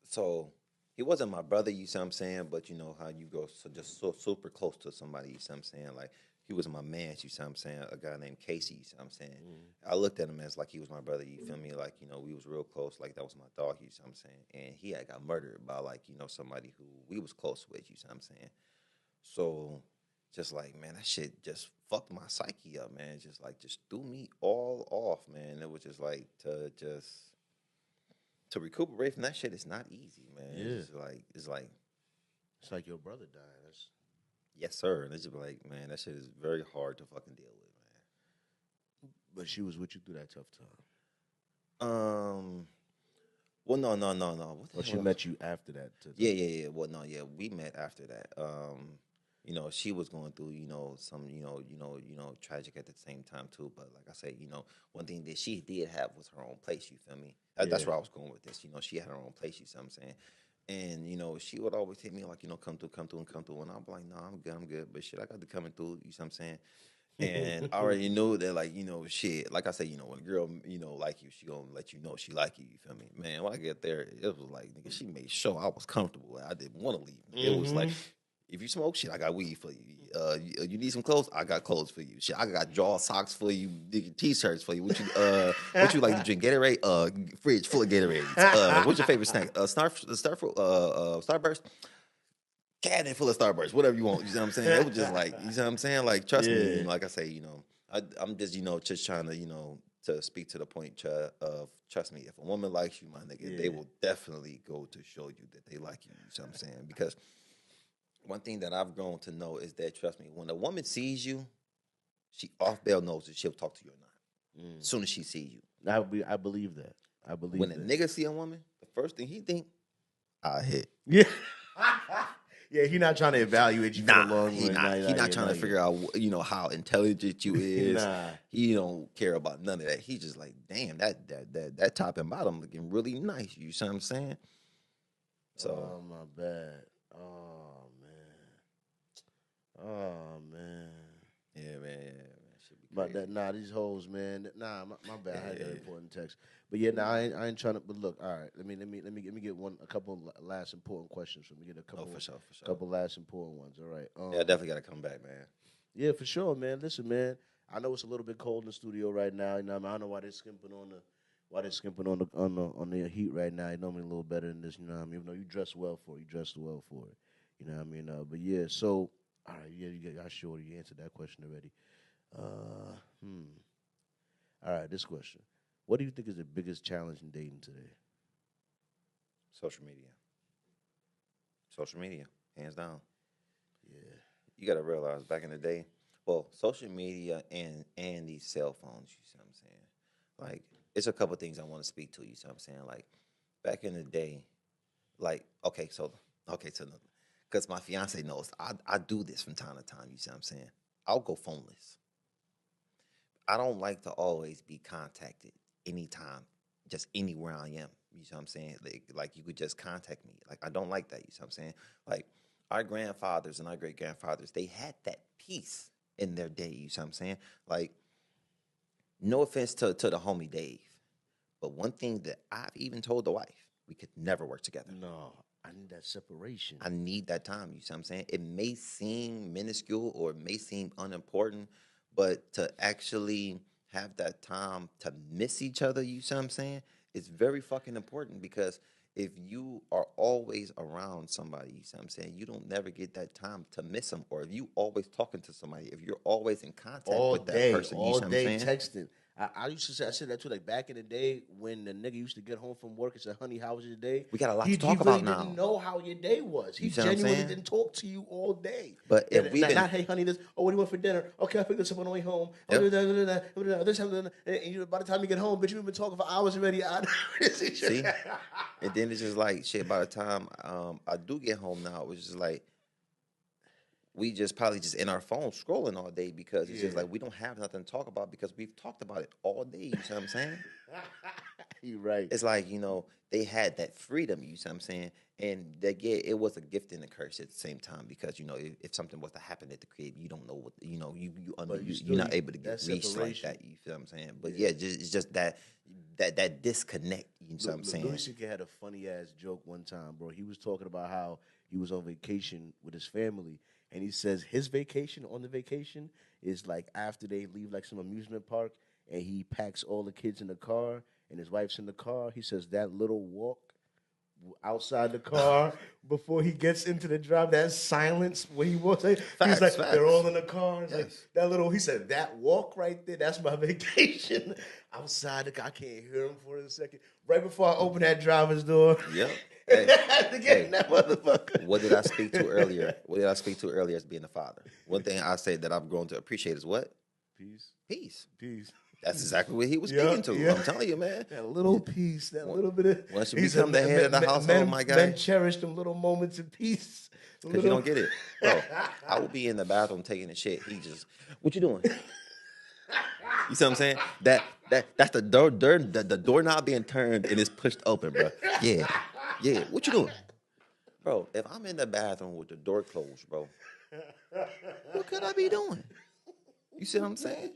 So he wasn't my brother, you see what I'm saying? But you know how you go so super close to somebody, you see what I'm saying? Like, he was my man, you see what I'm saying? A guy named Casey, you see what I'm saying? I looked at him as like he was my brother, you feel me? Like, we was real close, like that was my dog, you see what I'm saying? And he had got murdered by like, somebody who we was close with, you see what I'm saying? So just like, man, that shit just fucked my psyche up, man. Just threw me all off, man. It was just like to recuperate from that shit is not easy, man. Yeah. It's like your brother died. Yes, sir. And it's just like, man, that shit is very hard to fucking deal with, man. But she was with you through that tough time. Well, no. Well, she met you after that. Yeah. Well, no, yeah, we met after that. She was going through, some, tragic at the same time too. But like I say, one thing that she did have was her own place. You feel me? That's where I was going with this. She had her own place. You see what I'm saying? And she would always hit me like, come through, and I'm like, no, I'm good. But shit, I got to coming through. You see what I'm saying? And I already knew that, like, shit. Like I say, when a girl, like you, she gonna let you know she like you. You feel me, man? When I get there, it was like, nigga, she made sure I was comfortable. I didn't want to leave. It was like, if you smoke, shit, I got weed for you. You need some clothes? I got clothes for you. Shit, I got draw socks for you, t-shirts for you. What you like to drink? Gatorade? Fridge full of Gatorades. What's your favorite snack? Starburst? Cabinet full of Starburst. Whatever you want. You know what I'm saying? It was just like, you know what I'm saying? Like, trust me. Like I say, I'm just, just trying to, to speak to the point of, trust me, if a woman likes you, my nigga, they will definitely go to show you that they like you. You know what I'm saying? Because one thing that I've grown to know is that, trust me, when a woman sees you, she off bail knows that she'll talk to you or not. As soon as she sees you. I believe that. When a nigga see a woman, the first thing he think, I hit. Yeah. Yeah, he's not trying to evaluate you for the long run. He's not trying to figure out, how intelligent you is. He don't care about none of that. He just like, damn, that top and bottom looking really nice. You see what I'm saying? So. Oh, my bad. Oh, man. Yeah, man. But these hoes, man. My bad. I had that important text. But yeah, I ain't trying to. But look, all right. Let me get a couple last important questions. Let me get a couple. For sure. Couple last important ones. All right. I definitely got to come back, man. Yeah, for sure, man. Listen, man. I know it's a little bit cold in the studio right now. I don't know why they're skimping on Why they skimping on the heat right now? You know me a little better than this. You know what I mean? Even though you dress well for it, you dressed well for it. You know what I mean? But yeah. So all right, yeah, you got sure you answered that question already. Uh, hmm. All right, this question. What do you think is the biggest challenge in dating today? Social media. Social media, hands down. Yeah. You got to realize back in the day, well, social media and these cell phones, you see what I'm saying? Like, it's a couple things I want to speak to, you see what I'm saying? Like, back in the day, like, so, because my fiance knows, I do this from time to time, you see what I'm saying? I'll go phoneless. I don't like to always be contacted anytime, just anywhere I am. You see what I'm saying? Like you could just contact me. Like I don't like that. You see what I'm saying? Like our grandfathers and our great grandfathers, they had that peace in their day. You see what I'm saying? Like no offense to the homie Dave, but one thing that I've even told the wife, we could never work together. No, I need that separation. I need that time. You see what I'm saying? It may seem minuscule or it may seem unimportant, but to actually have that time to miss each other, you see what I'm saying? It's very fucking important because if you are always around somebody, you see what I'm saying? You don't never get that time to miss them. Or if you always talking to somebody, if you're always in contact with that person, you see what I'm saying? Texting. I used to say, I said that too. Like back in the day when the nigga used to get home from work and say, "Honey, how was your day?" We got a lot he, to talk he really about now. didn't know how your day was. He You see what I'm genuinely saying? didn't talk to you all day. But if we not, hey, honey, this. Oh, what do you want for dinner? Okay, I picked this up on the way home. Yep. This, and by the time you get home, bitch, you've been talking for hours already. See, and then it's just like shit. By the time I do get home now, it was just like we just probably just in our phone scrolling all day because it's just like we don't have nothing to talk about because we've talked about it all day. You see what I'm saying? You're right. It's like, they had that freedom, you see what I'm saying? And it was a gift and a curse at the same time because, if something was to happen at the crib, you don't know what, you're not able to get reached like that, you feel what I'm saying? But it's just that disconnect, you know what I'm saying? Louis C.K. had a funny ass joke one time, bro. He was talking about how he was on vacation with his family. And he says his vacation on the vacation is like after they leave like some amusement park and he packs all the kids in the car and his wife's in the car. He says that little walk outside the car before he gets into the drive, that silence when he walks, he's like, facts. they're all in the car. It's Yes. like that little, he said, that walk right there, that's my vacation. Outside the car, I can't hear him for a second. Right before I open that driver's door. Yep. Hey, I had to get in that motherfucker. What did I speak to earlier? What did I speak to earlier as being a father? One thing I say that I've grown to appreciate is what? Peace. That's exactly what he was speaking to. Yeah. I'm telling you, man. That little peace, that little bit of... Once you become the head of the household, my guy. Men cherish them little moments of peace. Because you don't get it. Bro, I will be in the bathroom taking a shit. He just, what you doing? You see what I'm saying? That's the doorknob being turned and it's pushed open, bro. Yeah. What you doing? Bro, if I'm in the bathroom with the door closed, bro, what could I be doing? You see what I'm saying?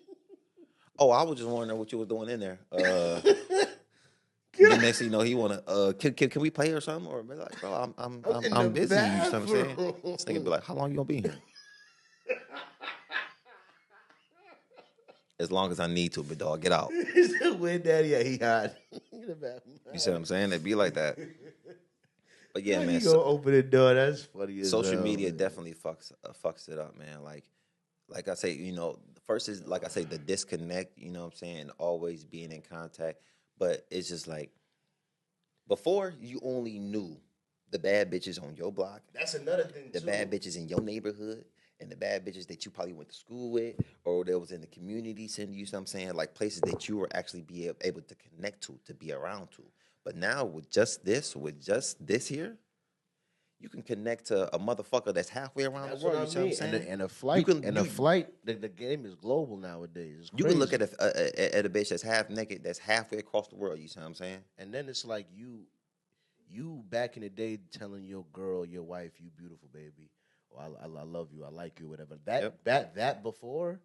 Oh, I was just wondering what you was doing in there. The next thing you know, he wanna can we play or something? Or be like, bro, I'm busy. You know what I'm saying? This nigga be like, how long you gonna be here? As long as I need to, but dog, get out. Where daddy at? He hot. You see what I'm saying? It be like that. But yeah, man. You gonna open the door? That's funny. Social media definitely fucks it up, man. Like I say, first is like I say the disconnect. You know what I'm saying? Always being in contact, but it's just like before you only knew the bad bitches on your block. That's another thing. The bad bitches in your neighborhood. And the bad bitches that you probably went to school with or that was in the community center, you know what I'm saying? Like places that you were actually be able to connect to be around to. But now with just this here, you can connect to a motherfucker that's halfway around the world, you know what I'm saying? And a flight, the game is global nowadays. You can look at a bitch that's half naked, that's halfway across the world, you know what I'm saying? And then it's like you back in the day telling your girl, your wife, you beautiful, baby. I love you, I like you, whatever. That before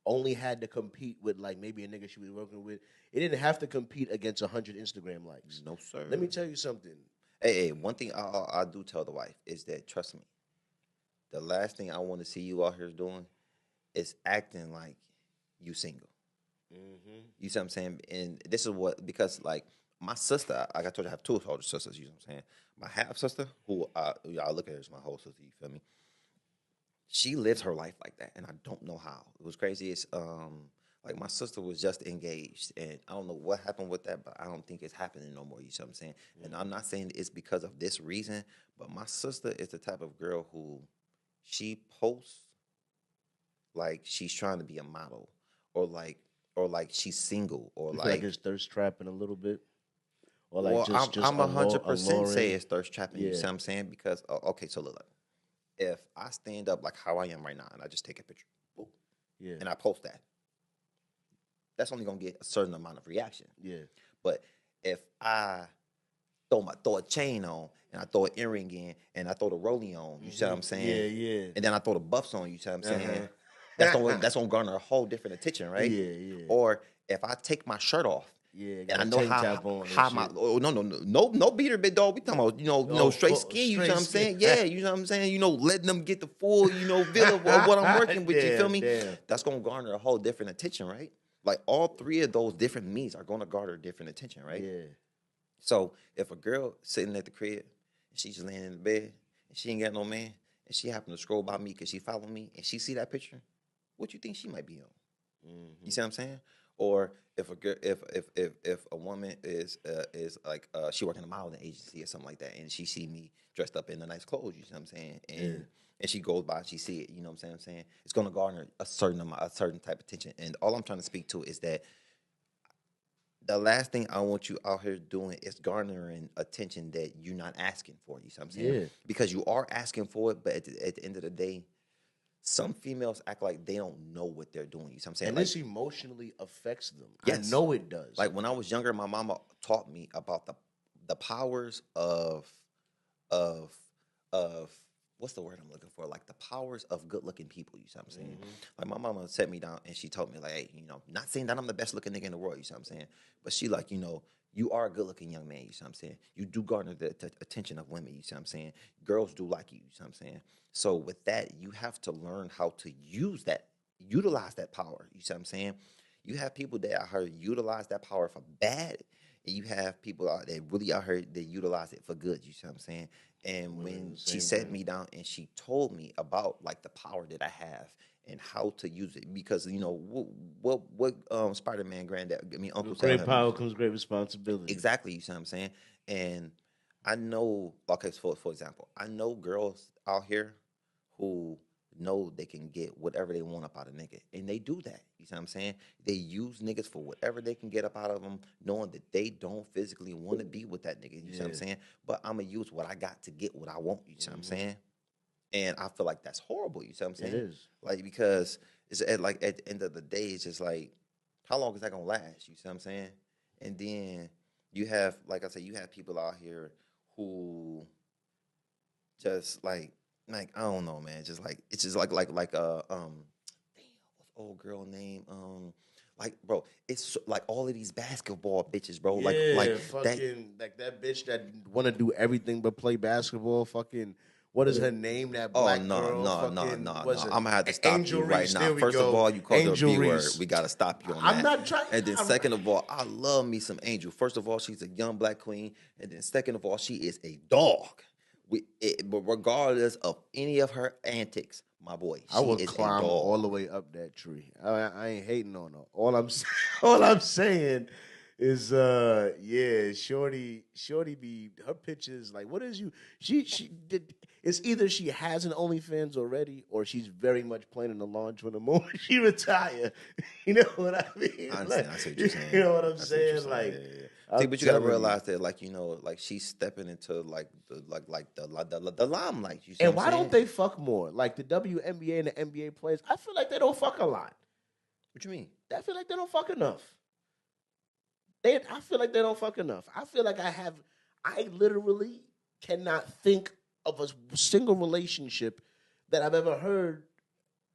only had to compete with like maybe a nigga she was working with. It didn't have to compete against 100 Instagram likes. No, sir. Let me tell you something. Hey, one thing I do tell the wife is that, trust me, the last thing I want to see you out here doing is acting like you single. Mm-hmm. You see what I'm saying? And this is what, because like my sister, like I told you, I have two older sisters. You know what I'm saying? My half sister, who I look at her as my whole sister. You feel me? She lives her life like that, and I don't know how. It was crazy. It's like my sister was just engaged, and I don't know what happened with that, but I don't think it's happening no more. You see what I'm saying? Mm-hmm. And I'm not saying it's because of this reason, but my sister is the type of girl who she posts like she's trying to be a model, or like she's single, or like it's thirst trapping a little bit, or like just I'm 100% say it's thirst trapping. You see what I'm saying? Because okay, so look, if I stand up like how I am right now, and I just take a picture, boom, and I post that, that's only gonna get a certain amount of reaction. Yeah. But if I throw a chain on, and I throw an earring in, and I throw the rollie on, you see what I'm saying? Yeah. And then I throw the buffs on, you see what I'm saying? That's gonna garner a whole different attention, right? Yeah. Or if I take my shirt off, and I know how my no beater, big dog. We talking about straight skin. You know what I'm saying? Yeah, you know what I'm saying. Letting them get the full feel of what I'm working with. You feel me? Damn. That's gonna garner a whole different attention, right? Like all three of those different me's are gonna garner different attention, right? Yeah. So if a girl sitting at the crib and she's just laying in the bed and she ain't got no man, and she happen to scroll by me because she follow me and she see that picture, what you think she might be on? Mm-hmm. You see what I'm saying? Or if a girl, if a woman is like she working a modeling agency or something like that, and she see me dressed up in the nice clothes, you see what I'm saying? And she goes by, she see it, you know what I'm saying? It's gonna garner a certain type of attention. And all I'm trying to speak to is that the last thing I want you out here doing is garnering attention that you're not asking for. You see what I'm saying? Yeah. Because you are asking for it, but at the end of the day, some females act like they don't know what they're doing. You see what I'm saying? And this emotionally affects them. Yes. I know it does. Like when I was younger, my mama taught me about the powers of what's the word I'm looking for? Like the powers of good looking people. You see what I'm saying? Mm-hmm. Like my mama set me down and she told me like, hey, not saying that I'm the best looking nigga in the world. You see what I'm saying? But she like, you are a good looking young man. You see what I'm saying? You do garner the attention of women. You see what I'm saying? Girls do like you. You see what I'm saying? So with that, you have to learn how to utilize that power. You see what I'm saying? You have people that out here utilize that power for bad, and you have people out that really out here that utilize it for good. You see what I'm saying? And when she set me down and she told me about like the power that I have and how to use it, because what Spider-Man granddad, Uncle said, great power comes great responsibility. Exactly, you see what I'm saying? And I know, okay, for example, I know girls out here who know they can get whatever they want up out of nigga, and they do that. You see what I'm saying? They use niggas for whatever they can get up out of them, knowing that they don't physically want to be with that nigga. You see what I'm saying? But I'm gonna use what I got to get what I want. You see what I'm saying? And I feel like that's horrible. You see what I'm saying? It is. Like, because it's at the end of the day, it's just like, how long is that gonna last? You see what I'm saying? And then you have, like I said, you have people out here who just like I don't know, man. Just like it's just like damn, what's the old girl name? Like, bro, it's like all of these basketball bitches, bro. Yeah, like fucking that bitch that want to do everything but play basketball. Fucking, what is her name? That black girl. No. I'm gonna have to stop you right now. First of all, you called her a B word. We gotta stop you on that. I'm not trying. And then second of all, I love me some Angel. First of all, she's a young black queen, and then second of all, she is a dog. But regardless of any of her antics, my boy, I would climb all the way up that tree. I ain't hating on her. All I'm saying is, Shorty be her pictures like, what is you? She did. It's either she has an OnlyFans already, or she's very much planning to launch when the moment she retire. You know what I mean? I understand. I see what you're saying. You know what I'm saying? Like. Yeah. See, but you gotta realize that, like, like she's stepping into like the limelight. You see and why don't they fuck more? Like the WNBA and the NBA players, I feel like they don't fuck a lot. What you mean? I feel like they don't fuck enough. I feel like they don't fuck enough. I feel like I literally cannot think of a single relationship that I've ever heard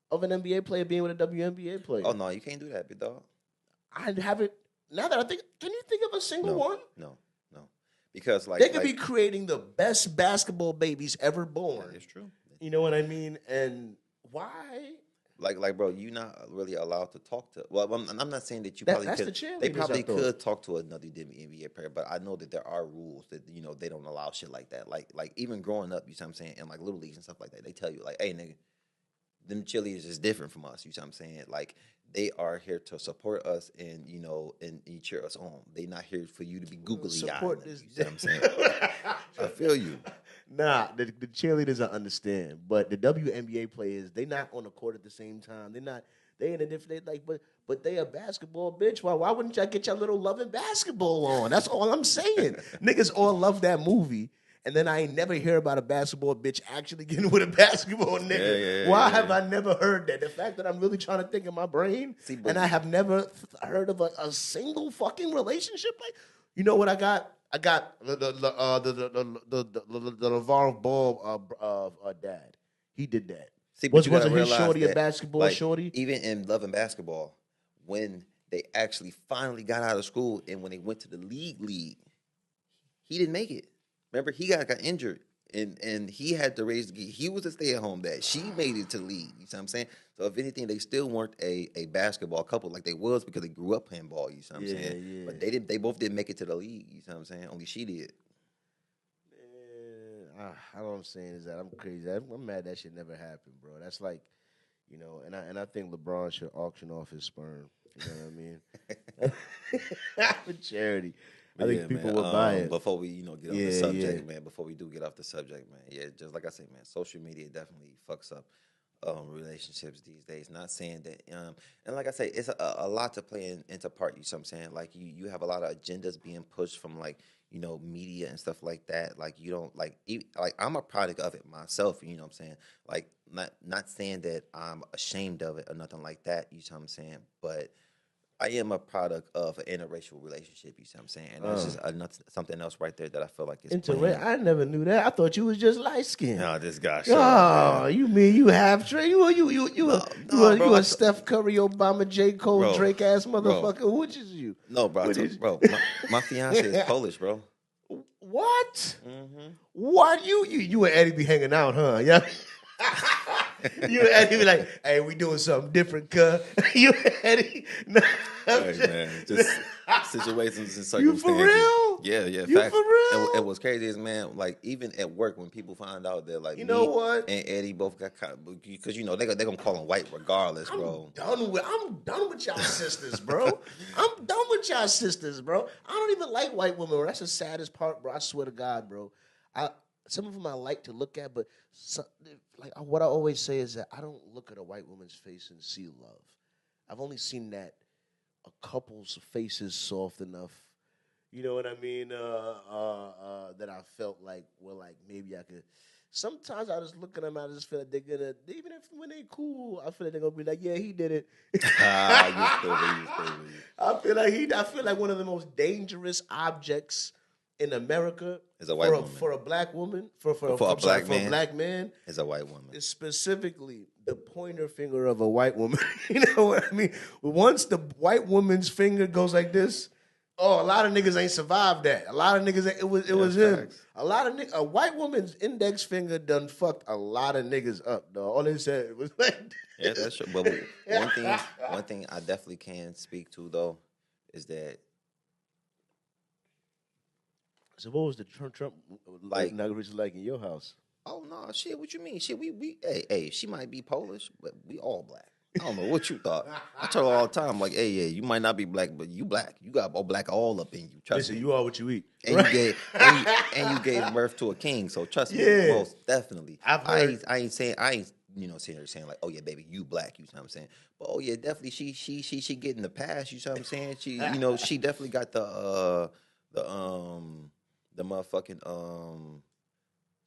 of an NBA player being with a WNBA player. Oh no, you can't do that, big dog. I haven't. Now that I think, can you think of a single one? No. Because they could be creating the best basketball babies ever born. It's true. You know what I mean? And why? Like, bro, you not really allowed to talk to. Well, I'm not saying that you That's probably the could. cheerleaders, They probably I thought. could talk to another NBA player, but I know that there are rules that they don't allow shit like that. Like even growing up, you know what I'm saying, and like little leagues and stuff like that, they tell you like, hey, nigga, them cheerleaders is different from us. You know what I'm saying? Like they are here to support us and and cheer us on. They not here for you to be googly eyed. Support this. You know what I'm saying? I feel you. Nah, the cheerleaders I understand, but the WNBA players, they not on the court at the same time. They in a different but they a basketball bitch. Why wouldn't y'all get your little loving basketball on? That's all I'm saying. Niggas all love that movie. And then I ain't never hear about a basketball bitch actually getting with a basketball nigga. Why have I never heard that? The fact that I'm really trying to think in my brain, and I have never heard of a single fucking relationship. Like, you know what I got? I got the LeVar Ball dad. He did that. See, but Wasn't his shorty a basketball like, shorty? Even in Love and Basketball, when they actually finally got out of school and when they went to the league, he didn't make it. Remember, he got injured and he had to raise. He was a stay-at-home dad. She made it to the league. You know what I'm saying? So if anything, they still weren't a basketball couple like they was because they grew up playing ball. You know what I'm saying? Yeah. But they both didn't make it to the league. You know what I'm saying? Only she did. All I'm saying is that I'm crazy. I'm mad that shit never happened, bro. That's like, and I think LeBron should auction off his sperm. You know what I mean? For charity. I think people would buy it. Before we, get off the subject, man. Before we do get off the subject, man. Yeah, just like I said, man, social media definitely fucks up relationships these days. Not saying that, and like I say, it's a lot to play into part. You know what I'm saying? Like you have a lot of agendas being pushed from like media and stuff like that. Like you don't like I'm a product of it myself. You know what I'm saying? Like not saying that I'm ashamed of it or nothing like that. You know what I'm saying? But I am a product of an interracial relationship, you see what I'm saying? And that's just something else right there that I feel like is I never knew that. I thought you was just light skinned. No, this guy. You mean you half Drake? You a Steph Curry, Obama, J. Cole, Drake ass motherfucker. Which is you? No, bro. My fiance is Polish, bro. What? Mm-hmm. What? You and Eddie be hanging out, huh? Yeah. You and Eddie be like, hey, we doing something different, cuz. You and Eddie. No, hey, man, just situations and circumstances. You for real? Yeah. You facts. for real? And what's crazy is, man, like even at work when people find out that like you know what? and Eddie both got caught because they're gonna call him white regardless, bro. I'm done with y'all sisters, bro. I'm done with y'all sisters, bro. I don't even like white women. Bro. That's the saddest part, bro. I swear to God, bro. Some of them I like to look at, but what I always say is that I don't look at a white woman's face and see love. I've only seen that a couple's faces soft enough, you know what I mean, that I felt like, well, like maybe I could. Sometimes I just look at them, I just feel like they're gonna, even if when they cool, I feel like they're gonna be like, yeah, he did it. You stupid. I feel like one of the most dangerous objects in America is a white woman. For a black woman, for a black man, is a white woman. It's specifically the pointer finger of a white woman. You know what I mean? Once the white woman's finger goes like this, a lot of niggas ain't survived that. A lot of niggas, it was him. Facts. A white woman's index finger done fucked a lot of niggas up, dog. All they said was like, yeah, that's true. But one thing I definitely can speak to though is that. So what was the Trump inauguration like in your house? Oh no, shit! What you mean? Shit, hey, she might be Polish, but we all black. I don't know what you thought. I tell her all the time, like, hey, yeah, you might not be black, but you black. You got all black all up in you. Trust me. You are what you eat. And you gave birth to a king, so trust me, most definitely. I ain't sitting here saying like, oh yeah, baby, you black. You know what I'm saying? But oh yeah, definitely she getting the pass. You know what I'm saying? She definitely got the motherfucking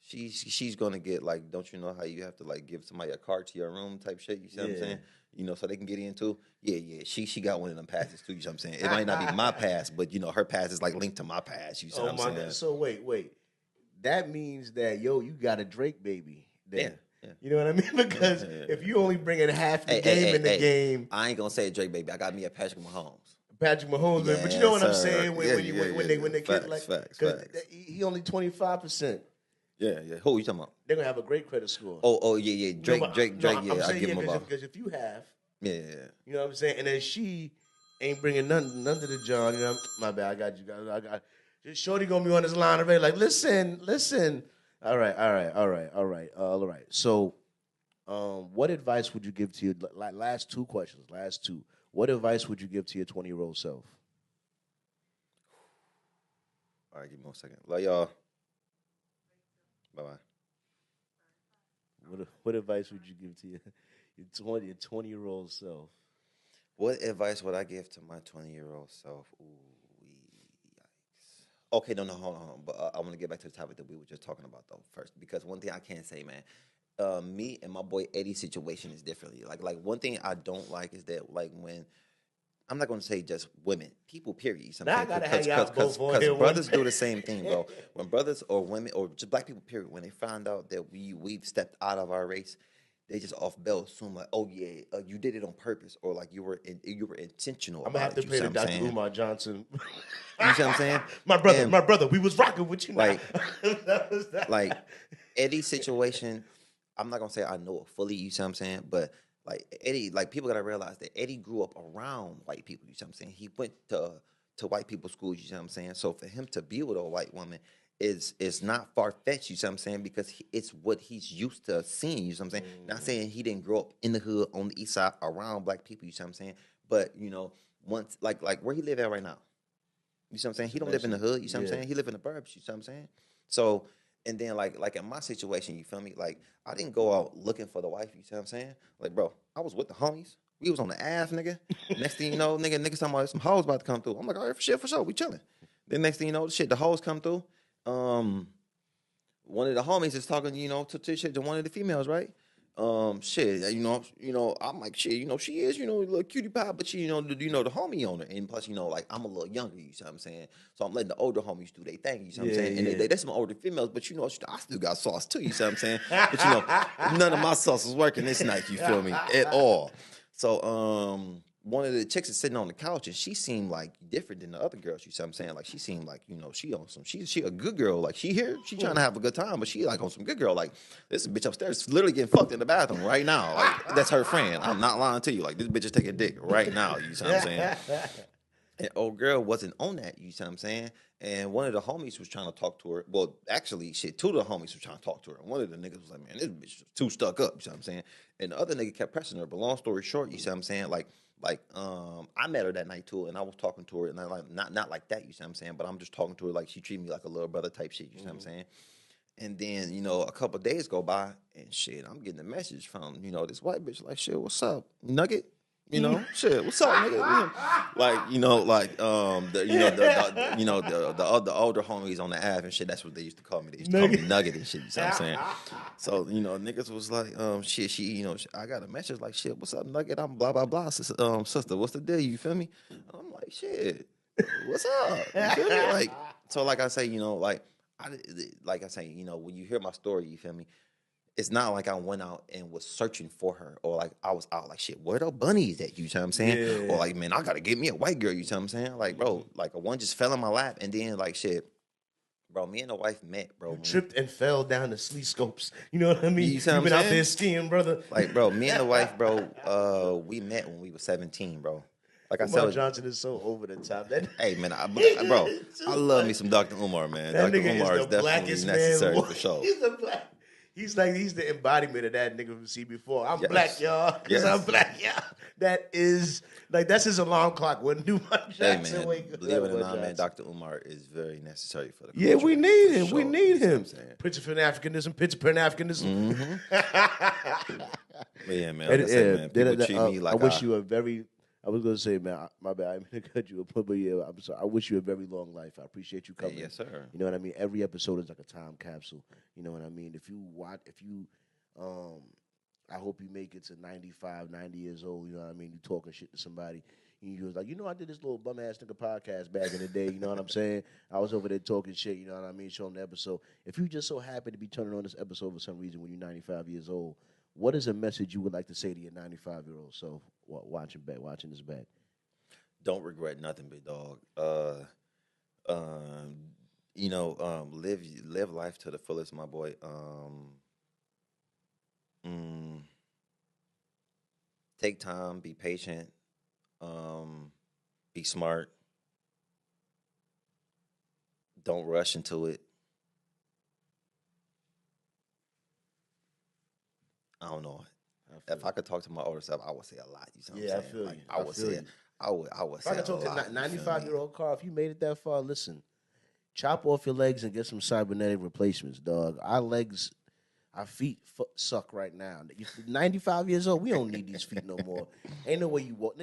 she's gonna get like, don't you know how you have to like give somebody a card to your room type shit? You see what I'm saying? So they can get in too. Yeah. She got one of them passes too. You know what I'm saying? It might not be my pass, but her pass is like linked to my pass. You see what I'm saying? God. So wait. That means that you got a Drake baby. Then. Yeah. You know what I mean? Because if you only bringing half the game in the game, I ain't gonna say Drake baby. I got me a Patrick Mahomes. But you know what I'm saying when they kick like, because he only 25%. Yeah. Who you talking about? they're gonna have a great credit score. Yeah. Drake. Yeah, I saying, give him a ball. because if you have, Yeah. you know what I'm saying, and then she ain't bringing none to the John. You know, my bad. I got you. I got. Just Shorty gonna be on this line already. Like, listen. All right. So, what advice would you give to your last two questions? Last two. What advice would you give to your 20-year-old self? All right, give me 1 second. Love y'all. Bye. What advice would you give to your 20-year-old self? What advice would I give to my 20-year-old self? Ooh, yikes. Okay, no, hold on. But I want to get back to the topic that we were just talking about though first, because one thing I can say, man, me and my boy Eddie's situation is differently. Like one thing I don't like is that like when I'm not going to say just women, people, period. Now I gotta hang out both on here. Because brothers do the same thing, bro. When brothers or women or just black people, period, when they find out that we've stepped out of our race, they just off bell assume like, oh yeah, you did it on purpose, or like you were intentional. I'm gonna have to pay the Dr. Umar Johnson. You see what I'm saying? My brother, we was rocking with you. Like Eddie's situation, I'm not gonna say I know it fully. You see what I'm saying? But like Eddie, like people gotta realize that Eddie grew up around white people. You see what I'm saying? He went to white people's schools. You see what I'm saying? So for him to be with a white woman is not far fetched. You see what I'm saying? Because it's what he's used to seeing. You see what I'm saying? Not saying he didn't grow up in the hood on the east side around black people. You see what I'm saying? But you know, once like where he live at right now. You see what I'm saying? He don't live in the hood. You see what I'm saying? He live in the burbs. You see what I'm saying? So. And then, like in my situation, you feel me? Like, I didn't go out looking for the wife, you see what I'm saying? Like, bro, I was with the homies. We was on the ass, nigga. Next thing you know, niggas talking about some hoes about to come through. I'm like, all right, for sure, we chilling. Then next thing you know, the hoes come through. One of the homies is talking, you know, to one of the females, right? You know, I'm like, shit, you know, she is, you know, a little cutie pie, but she, you know, the homie on her. And plus, you know, like, I'm a little younger, you see what I'm saying? So I'm letting the older homies do their thing, you see what I'm saying? And they're some older females, but, you know, I still got sauce too, you see what I'm saying? But, you know, none of my sauce was working this night, you feel me, at all. So, one of the chicks is sitting on the couch, and she seemed like different than the other girls. You see what I'm saying? Like she seemed like, you know, she on some, she a good girl. Like she here, she trying to have a good time, but she like on some good girl. Like this bitch upstairs literally getting fucked in the bathroom right now. Like that's her friend. I'm not lying to you. Like this bitch is taking dick right now. You see what I'm saying? And old girl wasn't on that. You see what I'm saying? And one of the homies was trying to talk to her. Well, actually, two of the homies were trying to talk to her. And one of the niggas was like, man, this bitch is too stuck up. You see what I'm saying? And the other nigga kept pressing her. But long story short, you see what I'm saying? Like I met her that night too, and I was talking to her, and I like not like that, you see what I'm saying? But I'm just talking to her like she treated me like a little brother type shit, you see what I'm saying? And then, you know, a couple of days go by, and shit, I'm getting a message from, you know, this white bitch like, shit, what's up, Nugget? You know, shit, what's up, nigga? Like, you know, like the older homies on the app and shit. That's what they used to call me. They used to call me Nugget and shit. You see what I'm saying? So, you know, niggas was like, shit. She, you know, I got a message like, shit, what's up, Nugget? I'm blah blah blah. Sister, what's the deal? You feel me? I'm like, shit, what's up? You feel me? Like, so, like I say, you know, like I say, you know, when you hear my story, you feel me? It's not like I went out and was searching for her, or like I was out like, shit, where the bunnies at? You know what I'm saying? Yeah. Or like, man, I gotta get me a white girl. You know what I'm saying? Like, bro, like a one just fell in my lap, and then like, shit, bro, me and the wife met, bro. You tripped and fell down the sleep scopes. You know what I mean? You know what been out there skiing, brother. Like, bro, me and the wife, bro, we met when we were 17, bro. Like Umar I said, Johnson is so over the top. Hey man, bro, I love me some Dr. Umar, man. Dr. Umar is definitely necessary for sure. He's the embodiment of that nigga we see before. I'm black, y'all. Because I'm black, y'all. That is, like, that's his alarm clock. When Umar Johnson wake up. Believe it or not, man, Dr. Umar is very necessary for the culture. Yeah, we need him. Sure. We need him. Picture Pan-Africanism. Mm-hmm. Yeah, man. Like I said, man, people treat me like I wish you a very... I was going to say, man, my bad. I'm going to cut you up, but yeah, I'm sorry. I wish you a very long life. I appreciate you coming. Hey, yes, sir. You know what I mean? Every episode is like a time capsule. You know what I mean? I hope you make it to 95, 90 years old. You know what I mean? You talking shit to somebody. And you was like, you know, I did this little bum-ass nigga podcast back in the day. You know what I'm saying? I was over there talking shit. You know what I mean? Showing the episode. If you just so happen to be turning on this episode for some reason when you're 95 years old, what is a message you would like to say to your 95-year-old self watching this back? Don't regret nothing, big dog. live life to the fullest, my boy. Take time, be patient, be smart. Don't rush into it. I don't know. If I could talk to my older self, I would say a lot. You know what I'm saying? I feel Like, you. I would say, I would If say I could a talk lot. to 95-year-old Carl, if you made it that far, listen, chop off your legs and get some cybernetic replacements, dog. Our feet suck right now. 95 years old, we don't need these feet no more. Ain't no way you walk.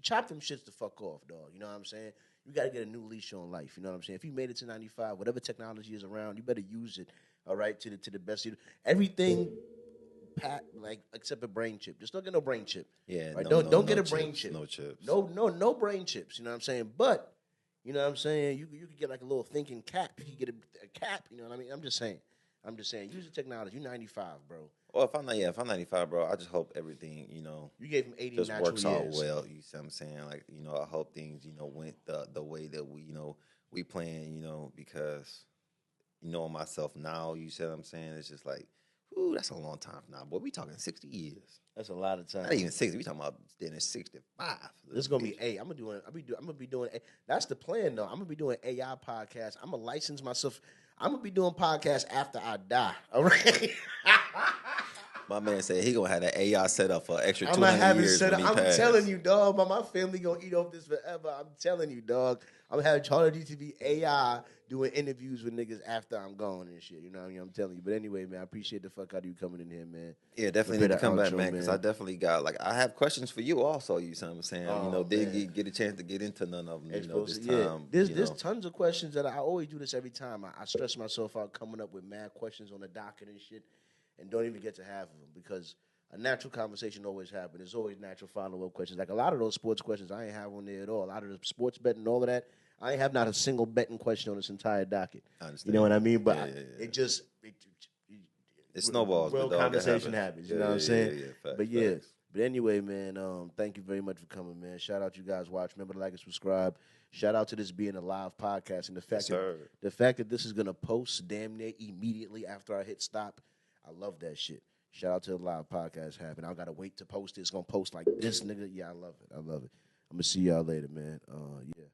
Chop them shits the fuck off, dog. You know what I'm saying? You got to get a new leash on life. You know what I'm saying? If you made it to 95, whatever technology is around, you better use it. All right, to the best. Everything, except a brain chip. Just don't get no brain chip. Yeah, right? no, Don't get a chips, brain chip. No chips. No brain chips. You know what I'm saying? But you know what I'm saying? You could get like a little thinking cap. You could get a cap. You know what I mean? I'm just saying. Use the technology. You're 95, bro. Well, if I'm 95, bro, I just hope everything, You gave him 80 just natural works years. out well. You see what I'm saying? Like, I hope things, went the way that we plan, because, myself now, you see what I'm saying? It's just like, ooh, that's a long time from now. Boy, we talking 60 years. That's a lot of time. Not even 60. We talking about then it's 65. This is gonna be I'm gonna be doing. That's the plan, though. I'm gonna be doing AI podcasts. I'm gonna license myself. I'm gonna be doing podcasts after I die. All right. My man said he gonna have that AI set up for extra 200 I'm gonna have it years set when up. he I'm passed. telling you, dog. My family gonna eat off this forever. I'm telling you, dog. I'm gonna have CharlieGtv AI doing interviews with niggas after I'm gone and shit. You know what I mean? I'm telling you. But anyway, man, I appreciate the fuck out of you coming in here, man. Yeah, definitely need to come back, man, because I definitely got, I have questions for you also, you see what I'm saying? Didn't get a chance to get into none of them, this time. There's tons of questions that I always do this every time. I stress myself out coming up with mad questions on the docket and shit and don't even get to half of them because a natural conversation always happens. There's always natural follow-up questions. Like a lot of those sports questions, I ain't have on there at all. A lot of the sports betting and all of that, I ain't have not a single betting question on this entire docket. I understand. You know what I mean? But it just it snowballs. Real but conversation happens. You know what I'm saying? Facts, but yeah. facts. But anyway, man, thank you very much for coming, man. Shout out you guys watch. Remember to like and subscribe. Shout out to this being a live podcast and the fact that this is gonna post damn near immediately after I hit stop. I love that shit. Shout out to the live podcast happening. I gotta wait to post it. It's gonna post like this, nigga. Yeah, I love it. I'm gonna see y'all later, man. Yeah.